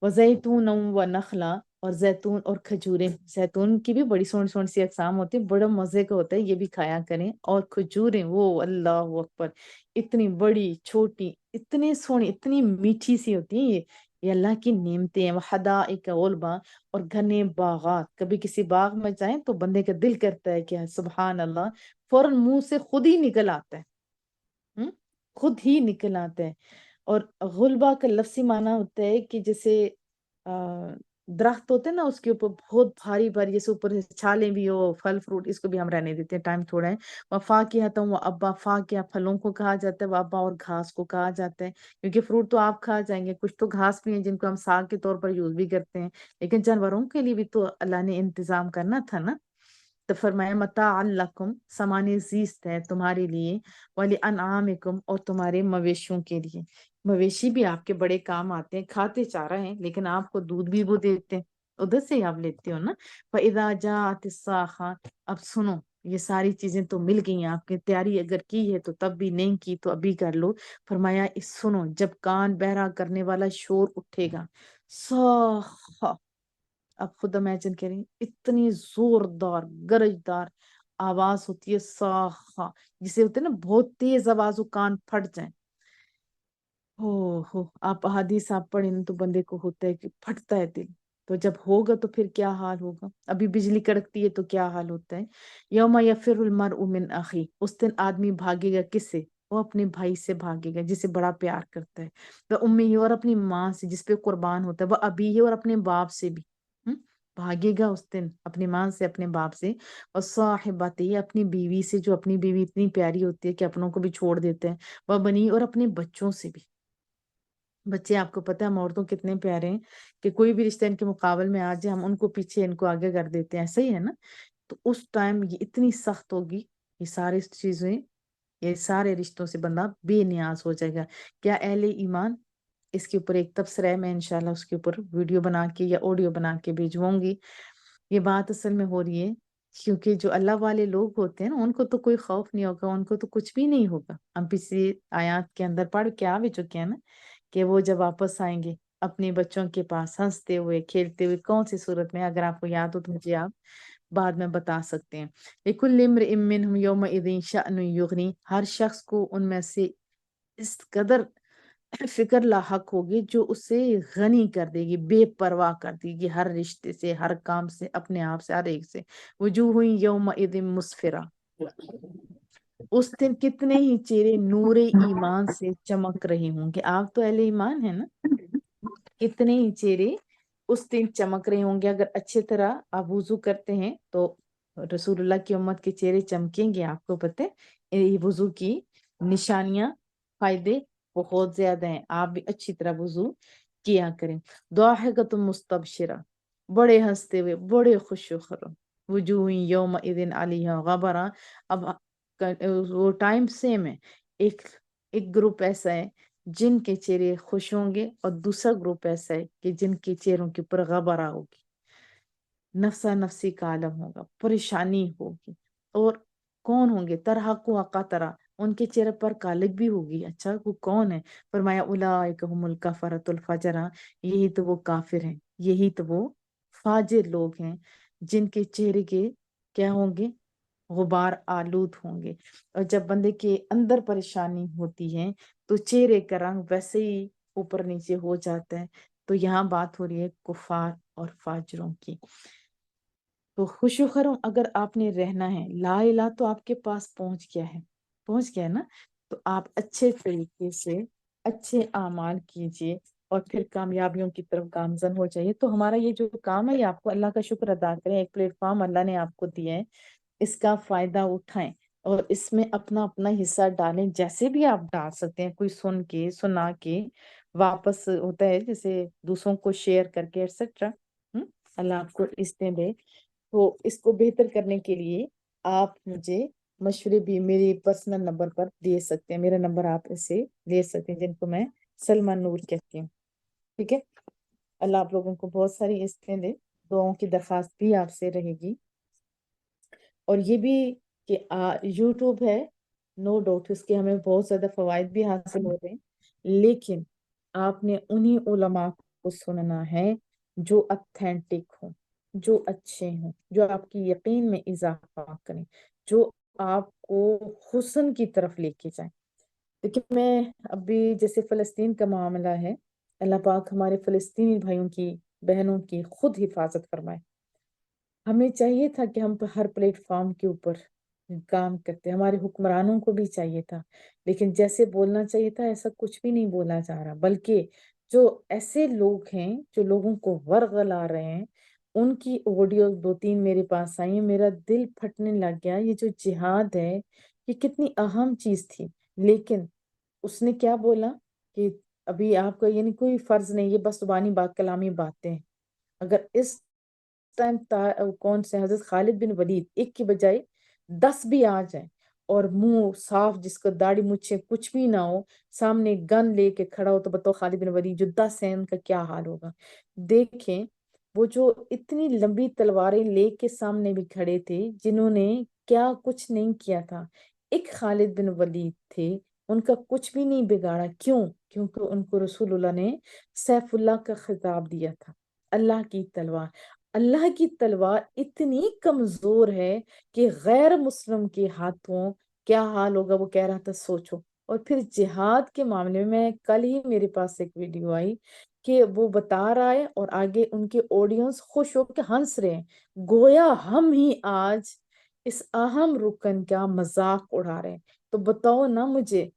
وزیتون و نخلا، اور زیتون اور کھجوریں، زیتون کی بھی بڑی سونی سونی سی اقسام ہوتی ہے، بڑا مزے کا ہوتا ہے، یہ بھی کھایا کریں۔ اور کھجوریں، وہ اللہ اکبر، اتنی بڑی چھوٹی، اتنی سونی، اتنی میٹھی سی ہوتی ہیں یہ اللہ کی نعمتیں ہیں۔ وحدائق غلبا، اور گھنے باغات، کبھی کسی باغ میں جائیں تو بندے کا دل کرتا ہے کہ سبحان اللہ، فوراً منہ سے خود ہی نکل آتا ہے، خود ہی نکل آتا ہے۔ اور غلبہ کا لفظی معنی ہوتا ہے کہ جیسے آ، درخت ہوتے ہیں نا، اس کے اوپر بہت بھاری بھاری، جیسے اوپر سے چھالیں بھی ہو، پھل فروٹ، اس کو بھی ہم رہنے دیتے ہیں، ٹائم تھوڑا ہے۔ وفاکہۃ و ابا، فاکہہ پھلوں کو کہا جاتا ہے، و ابا اور گھاس کو کہا جاتا ہے، کیونکہ فروٹ تو آپ کھا جائیں گے، کچھ تو گھاس بھی ہیں جن کو ہم ساگ کے طور پر یوز بھی کرتے ہیں، لیکن جانوروں کے لیے بھی تو اللہ نے انتظام کرنا تھا نا۔ تو فرمایا متاع لکم، سامان زیست ہے تمہارے لیے، ولی انعامکم، اور تمہارے مویشیوں کے لیے۔ مویشی بھی آپ کے بڑے کام آتے ہیں، کھاتے چارہ ہیں لیکن آپ کو دودھ بھی وہ دیتے ہیں، ادھر سے ہی آپ لیتے ہو نا۔ فَإِذَا جَاءَتِ الصَّاخَّةُ، اب سنو، یہ ساری چیزیں تو مل گئی ہیں، آپ کی تیاری اگر کی ہے تو تب بھی، نہیں کی تو ابھی کر لو۔ فرمایا اس سنو، جب کان بہرا کرنے والا شور اٹھے گا، صاخہ، اب خود امیجن کریں، اتنی زوردار گرجدار آواز ہوتی ہے، صاخہ، جسے ہوتے ہیں نا بہت تیز آواز ہو، کان پھٹ جائیں۔ ہو آپ احادیث آپ پڑھیں نا تو بندے کو ہوتا ہے کہ پھٹتا ہے دل۔ تو جب ہوگا تو پھر کیا حال ہوگا؟ ابھی بجلی کڑکتی ہے تو کیا حال ہوتا ہے؟ یوم یفر المرء من اخی، اس دن آدمی بھاگے گا کس سے؟ وہ اپنے بھائی سے بھاگے گا جسے بڑا پیار کرتا ہے، وہ امی اور اپنی ماں سے جس پہ قربان ہوتا ہے، وہ ابی ہے اور اپنے باپ سے بھی، ہم؟ بھاگے گا اس دن اپنی ماں سے، اپنے باپ سے، اور صاحبتی، اپنی بیوی سے، جو اپنی بیوی اتنی پیاری ہوتی ہے کہ اپنوں کو بھی چھوڑ دیتے ہیں، وہ بنی، اور اپنے بچوں سے بھی۔ بچے آپ کو پتہ ہے ہم عورتوں کتنے پیارے ہیں کہ کوئی بھی رشتہ ان کے مقابل میں آ جائے، ہم ان کو پیچھے، ان کو آگے کر دیتے ہیں، ایسا ہی ہے نا۔ تو اس ٹائم یہ اتنی سخت ہوگی، یہ ساری چیزیں، یہ سارے رشتوں سے بندہ بے نیاز ہو جائے گا۔ کیا اہل ایمان، اس کے اوپر ایک تبصرہ ہے، میں انشاءاللہ اس کے اوپر ویڈیو بنا کے یا آڈیو بنا کے بھیجواؤں گی۔ یہ بات اصل میں ہو رہی ہے کیونکہ جو اللہ والے لوگ ہوتے ہیں نا، ان کو تو کوئی خوف نہیں ہوگا، ان کو تو کچھ بھی نہیں ہوگا۔ ہم پچھلی آیات کے اندر پڑھ کے آ بھی چکے ہیں نا کہ وہ جب واپس آئیں گے اپنے بچوں کے پاس، ہنستے ہوئے، کھیلتے ہوئے، کون سی صورت میں، اگر آپ کو یاد ہو تو مجھے آپ بعد میں بتا سکتے ہیں۔ لِكُلِّ امْرِئٍ مِّنْهُمْ يَوْمَئِذٍ شَأْنٌ يُغْنِيهِ، ہر شخص کو ان میں سے اس قدر فکر لاحق ہوگی جو اسے غنی کر دے گی، بے پرواہ کر دے گی، ہر رشتے سے، ہر کام سے، اپنے آپ سے، ہر ایک سے۔ وجوہ یومئذ مسفرہ، اس دن کتنے ہی چہرے نور ایمان سے چمک رہے ہوں گے۔ آپ تو اہل ایمان ہیں نا، کتنے ہی چہرے اس دن چمک رہے ہوں گے۔ اگر اچھے طرح آپ وضو کرتے ہیں تو رسول اللہ کی امت کے چہرے چمکیں گے، آپ کو پتہ ہے یہ وضو کی نشانیاں، فائدے بہت زیادہ ہیں، آپ بھی اچھی طرح وضو کیا کریں۔ ضاحکۃ مستبشرہ، بڑے ہنستے ہوئے، بڑے خوش و خرم۔ وجوہ یومئذ علیہا غبرہ، اب وہ ٹائم سیم ہے، ایک ایک گروپ ایسا ہے جن کے چہرے خوش ہوں گے، اور دوسرا گروپ ایسا ہے کہ جن کے چہروں کے اوپر غبرہ ہوگی، نفسا نفسی کا عالم ہوگا، پریشانی ہوگی۔ اور کون ہوں گے؟ طرح کو قطرہ، ان کے چہرے پر کالک بھی ہوگی۔ اچھا وہ کون ہے؟ فرمایا اولئک هم الکفرۃ الفجرہ، یہی تو وہ کافر ہیں، یہی تو وہ فاجر لوگ ہیں جن کے چہرے کے کیا ہوں گے؟ غبار آلود ہوں گے۔ اور جب بندے کے اندر پریشانی ہوتی ہے تو چہرے کا رنگ ویسے ہی اوپر نیچے ہو جاتا ہے۔ تو یہاں بات ہو رہی ہے کفار اور فاجروں کی۔ تو خوش و خرم اگر آپ نے رہنا ہے، لا الہ تو آپ کے پاس پہنچ گیا ہے، پہنچ گیا ہے نا، تو آپ اچھے طریقے سے اچھے اعمال کیجئے اور پھر کامیابیوں کی طرف گامزن ہو جائیے۔ تو ہمارا یہ جو کام ہے، یہ آپ کو اللہ کا شکر ادا کریں، ایک پلیٹ فارم اللہ نے آپ کو دیا ہے، اس کا فائدہ اٹھائیں اور اس میں اپنا اپنا حصہ ڈالیں، جیسے بھی آپ ڈال سکتے ہیں، کوئی سن کے، سنا کے، واپس ہوتا ہے جیسے دوسروں کو شیئر کر کے ایٹسٹرا۔ اللہ آپ کو اس دے دے۔ تو اس کو بہتر کرنے کے لیے آپ مجھے مشورے بھی میرے پرسنل نمبر پر دے سکتے ہیں، میرا نمبر آپ اسے لے سکتے ہیں، جن کو میں سلمہ نور کہتی ہوں، ٹھیک ہے؟ اللہ آپ لوگوں کو بہت ساری عزتیں دے، دعاؤں کی درخواست بھی آپ سے رہے گی۔ اور یہ بھی کہ یوٹیوب ہے، نو ڈاؤٹ اس کے ہمیں بہت زیادہ فوائد بھی حاصل ہو رہے ہیں، لیکن آپ نے انہی علماء کو سننا ہے جو اتھینٹک ہوں، جو اچھے ہوں، جو آپ کی یقین میں اضافہ کریں، جو آپ کو حسن کی طرف لے کے جائیں۔ لیکن میں ابھی جیسے فلسطین کا معاملہ ہے، اللہ پاک ہمارے فلسطینی بھائیوں کی بہنوں کی خود حفاظت فرمائے۔ ہمیں چاہیے تھا کہ ہم ہر پلیٹ فارم کے اوپر کام کرتے، ہمارے حکمرانوں کو بھی چاہیے تھا، لیکن جیسے بولنا چاہیے تھا ایسا کچھ بھی نہیں بولا جا رہا، بلکہ جو ایسے لوگ ہیں جو لوگوں کو ورغلا رہے ہیں، ان کی آڈیو 2-3 میرے پاس آئی ہیں، میرا دل پھٹنے لگ گیا۔ یہ جو جہاد ہے یہ کتنی اہم چیز تھی، لیکن اس نے کیا بولا کہ ابھی آپ کا یعنی کوئی فرض نہیں، یہ بس زبانی بات کلامی باتیں ہیں۔ اگر اس ٹائم کون سے حضرت خالد بن ولید ایک کی بجائے 10 بھی آ جائیں اور منہ صاف، جس کو داڑھی مچھے کچھ بھی نہ ہو، سامنے گن لے کے کھڑا ہو، تو بتاؤ خالد بن ولید جو 10 ہیں ان کا کیا حال ہوگا؟ دیکھیں وہ جو اتنی لمبی تلواریں لے کے سامنے بھی کھڑے تھے، جنہوں نے کیا کچھ نہیں کیا تھا، ایک خالد بن ولید تھے، ان کا کچھ بھی نہیں بگاڑا۔ کیوں؟ کیونکہ ان کو رسول اللہ نے سیف اللہ کا خطاب دیا تھا، اللہ کی تلوار۔ اللہ کی تلوار اتنی کمزور ہے کہ غیر مسلم کے ہاتھوں کیا حال ہوگا، وہ کہہ رہا تھا سوچو۔ اور پھر جہاد کے معاملے میں کل ہی میرے پاس ایک ویڈیو آئی کہ وہ بتا رہا ہے اور آگے ان کے آڈینس خوش ہو کے ہنس رہے ہیں، گویا ہم ہی آج اس اہم رکن کا مذاق اڑا رہے ہیں۔ تو بتاؤ نا مجھے،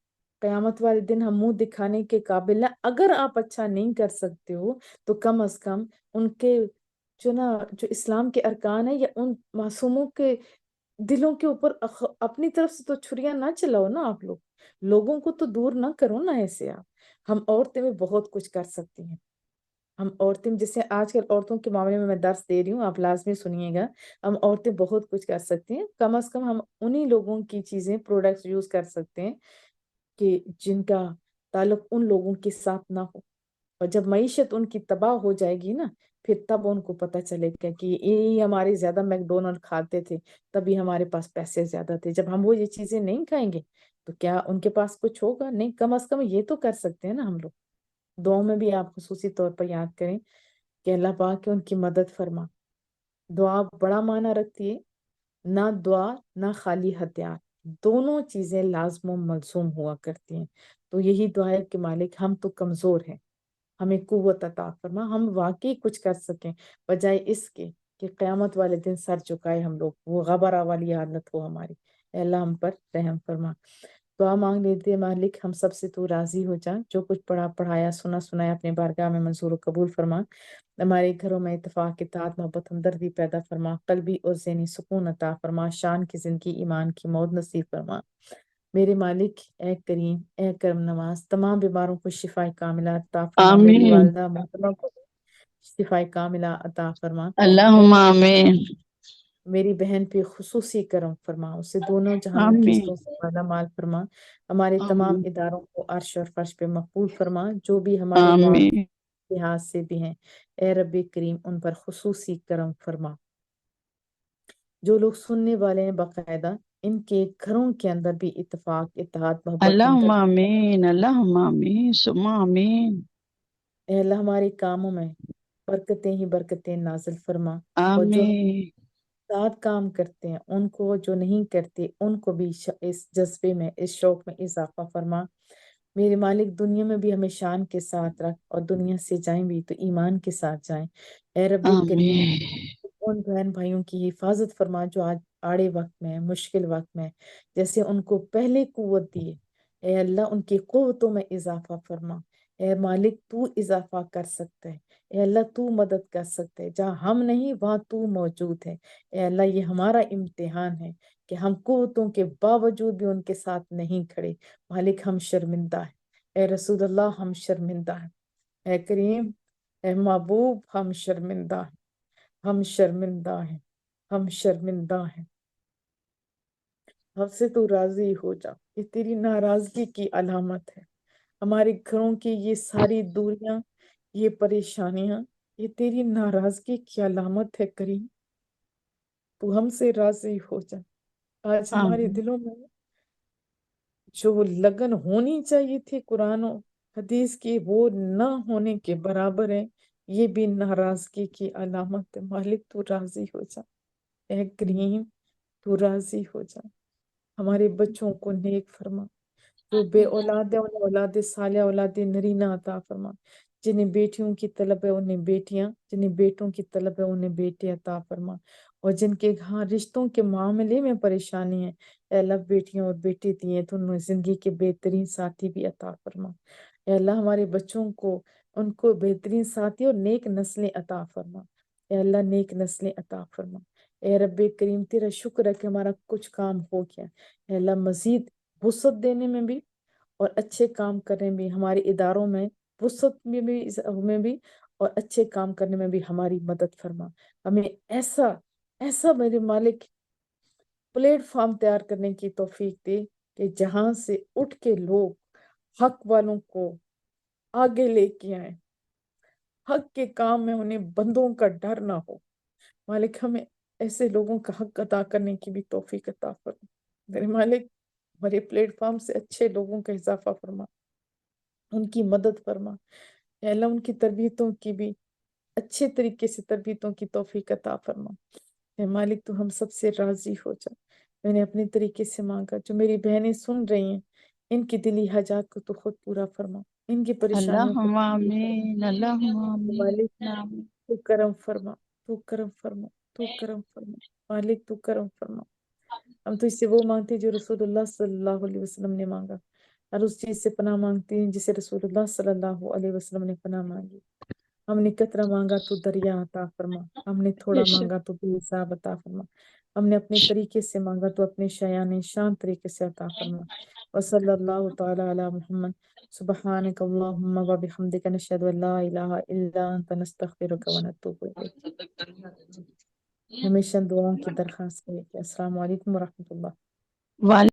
قیامت والے دن ہم منہ دکھانے کے قابل ہیں؟ اگر آپ اچھا نہیں کر سکتے ہو تو کم از کم ان کے جو اسلام کے ارکان ہیں، یا ان معصوموں کے دلوں کے اوپر اپنی طرف سے تو چھریاں نہ چلاؤ نا آپ لوگ، لوگوں کو تو دور نہ کرو نا ایسے آپ۔ ہم عورتیں بھی بہت کچھ کر سکتی ہیں، ہم عورتیں جیسے آج کل عورتوں کے معاملے میں درس دے رہی ہوں، آپ لازمی سنیے گا، ہم عورتیں بہت کچھ کر سکتی ہیں۔ کم از کم ہم انہی لوگوں کی چیزیں، پروڈکٹس یوز کر سکتے ہیں کہ جن کا تعلق ان لوگوں کے ساتھ نہ ہو، اور جب معیشت ان کی تباہ ہو جائے گی نا، پھر تب ان کو پتہ چلے گا کہ یہ ہمارے زیادہ میکڈونلڈ کھاتے تھے، تبھی ہمارے پاس پیسے زیادہ تھے۔ جب ہم وہ یہ چیزیں نہیں کھائیں گے تو کیا ان کے پاس کچھ ہوگا؟ نہیں۔ کم از کم یہ تو کر سکتے ہیں نا ہم لوگ۔ دعاؤں میں بھی آپ خصوصی طور پر یاد کریں کہ اللہ پاک ان کی مدد فرما۔ دعا بڑا معنی رکھتی ہے، نہ دعا نہ خالی ہتھیار، دونوں چیزیں لازم و ملزوم ہوا کرتی ہیں۔ تو یہی دعا ہے کہ مالک ہم تو کمزور ہیں، ہمیں قوت عطا فرما، ہم واقعی کچھ کر سکیں، بجائے اس کے کہ قیامت والے دن سر جھکائے ہم لوگ، وہ غبرہ والی حالت ہو ہماری۔ اے اللہ ہم پر رحم فرما۔ دعا مانگ لیتے ہیں، مالک ہم سب سے تو راضی ہو جا، جو کچھ پڑھا پڑھایا سنا سنایا اپنے بارگاہ میں منظور و قبول فرما۔ ہمارے گھروں میں اتفاق، اتحاد، محبت، ہمدردی پیدا فرما، قلبی اور ذہنی سکون عطا فرما، شان کی زندگی، ایمان کی موت نصیب فرما۔ میرے مالک اے کریم، اے کرم نواز، تمام بیماروں کو شفا کاملہ عطا فرما، میری آمین والدہ محترمہ کو شفا کاملہ عطا فرما۔ اے اللہم آمین میری بہن پہ خصوصی کرم فرما، اسے دونوں جہان کی آمین چیزوں سے مالا مال فرما۔ ہمارے تمام آمین اداروں کو عرش اور فرش پہ مقبول فرما، جو بھی ہمارے معاشرے آمین کے لحاظ سے بھی ہیں، اے رب کریم ان پر خصوصی کرم فرما۔ جو لوگ سننے والے ہیں باقاعدہ، ان کے گھروں کے اندر بھی اتفاق، اتحاد، محبت، اللہم ہمدردی۔ آمین اللہم آمین ثم آمین اے اللہ ہمارے کاموں میں برکتیں ہی برکتیں نازل فرما، اور جو آمین ساتھ کام کرتے ہیں ان کو، جو نہیں کرتے ان کو بھی اس جذبے میں، اس شوق میں اضافہ فرما۔ میرے مالک دنیا میں بھی ہمیں شان کے ساتھ رکھ، اور دنیا سے جائیں بھی تو ایمان کے ساتھ جائیں۔ اے رب کریم آمین ان بہن بھائیوں کی حفاظت فرما جو آج آڑے وقت میں، مشکل وقت میں، جیسے ان کو پہلے قوت دیے، اے اللہ ان کی قوتوں میں اضافہ فرما۔ اے مالک تو اضافہ کر سکتا ہے، اے اللہ تو مدد کر سکتا ہے، جہاں ہم نہیں وہاں تو موجود ہے۔ اے اللہ یہ ہمارا امتحان ہے کہ ہم قوتوں کے باوجود بھی ان کے ساتھ نہیں کھڑے۔ مالک ہم شرمندہ ہیں، اے رسول اللہ ہم شرمندہ ہیں، اے کریم، اے محبوب ہم شرمندہ ہیں، ہم شرمندہ ہیں، ہم شرمندہ ہیں۔ ہم سے تو راضی ہو جا، یہ تیری ناراضگی کی علامت ہے۔ ہمارے گھروں کی یہ ساری دوریاں، یہ پریشانیاں، یہ تیری ناراضگی کی علامت ہے کریم۔ تو ہم سے راضی ہو جا، آج ہمارے آمین دلوں میں جو لگن ہونی چاہیے تھی قرآن و حدیث کی، وہ نہ ہونے کے برابر ہے. یہ بھی ناراضگی کی علامت ہے. مالک تو راضی ہو جا، اے کریم تو راضی ہو جا. ہمارے بچوں کو نیک فرما، جو بے اولاد ہے انہیں اولاد صالح، اولاد نرینہ عطا فرما. جنہیں بیٹیوں کی طلب ہے انہیں بیٹیاں، جنہیں بیٹوں کی طلب ہے انہیں بیٹے عطا فرما. اور جن کے ہاں رشتوں کے معاملے میں پریشانی ہے، اے اللہ بیٹیاں اور بیٹے دیے تو انہیں زندگی کے بہترین ساتھی بھی عطا فرما. اے اللہ ہمارے بچوں کو، ان کو بہترین ساتھی اور نیک نسلیں عطا فرما. اے اللہ نیک نسلیں عطا فرما. اے رب کریم تیرا شکر ہے کہ ہمارا کچھ کام ہو گیا. اے اللہ مزید وسعت دینے میں بھی اور اچھے کام کرنے میں بھی، ہمارے اداروں میں وسعت میں بھی اور اچھے کام کرنے میں بھی ہماری مدد فرما. ہمیں ایسا ایسا میرے مالک پلیٹ فارم تیار کرنے کی توفیق دے کہ جہاں سے اٹھ کے لوگ حق والوں کو آگے لے کے آئیں. حق کے کام میں انہیں بندوں کا ڈر نہ ہو. مالک ہمیں ایسے لوگوں کا حق ادا کرنے کی بھی توفیق عطا فرما. میرے مالک ہمارے پلیٹ فارم سے اچھے لوگوں کا اضافہ فرما، ان کی مدد فرما. اے اللہ ان کی تربیتوں کی بھی اچھے طریقے سے تربیتوں کی توفیق عطا فرما. اے مالک تو ہم سب سے راضی ہو جا. میں نے اپنے طریقے سے مانگا. جو میری بہنیں سن رہی ہیں ان کی دلی حاجات کو تو خود پورا فرما، ان کی پریشانیوں کو اللہم تو دور فرما. آمین اللہم اے آمین مالک آمین. تو کرم فرما، تو کرم فرما، تو کرم فرما. مالک تو کرم فرما. ہم تو اس سے وہ مانگتے ہیں جو رسول اللہ صلی اللہ علیہ وسلم نے مانگا، اور اس چیز سے پناہ مانگتے ہیں جسے رسول اللہ صلی اللہ علیہ وسلم نے پناہ مانگی. ہم نے قطرہ مانگا تو دریا عطا فرما، ہم نے تھوڑا بے شک مانگا تو بے حساب عطا فرما. ہم نے اپنے طریقے سے مانگا تو اپنے شایان شان طریقے سے عطا فرما. وصلی اللہ تعالی علی محمد. سبحانک اللہم و بحمدک نشہد ان لا الہ الا انت نستغفرک و نتوب الیک. ہمیشہ دعاؤں کی درخواست ہے کہ السلام علیکم ورحمۃ اللہ. وعلیکم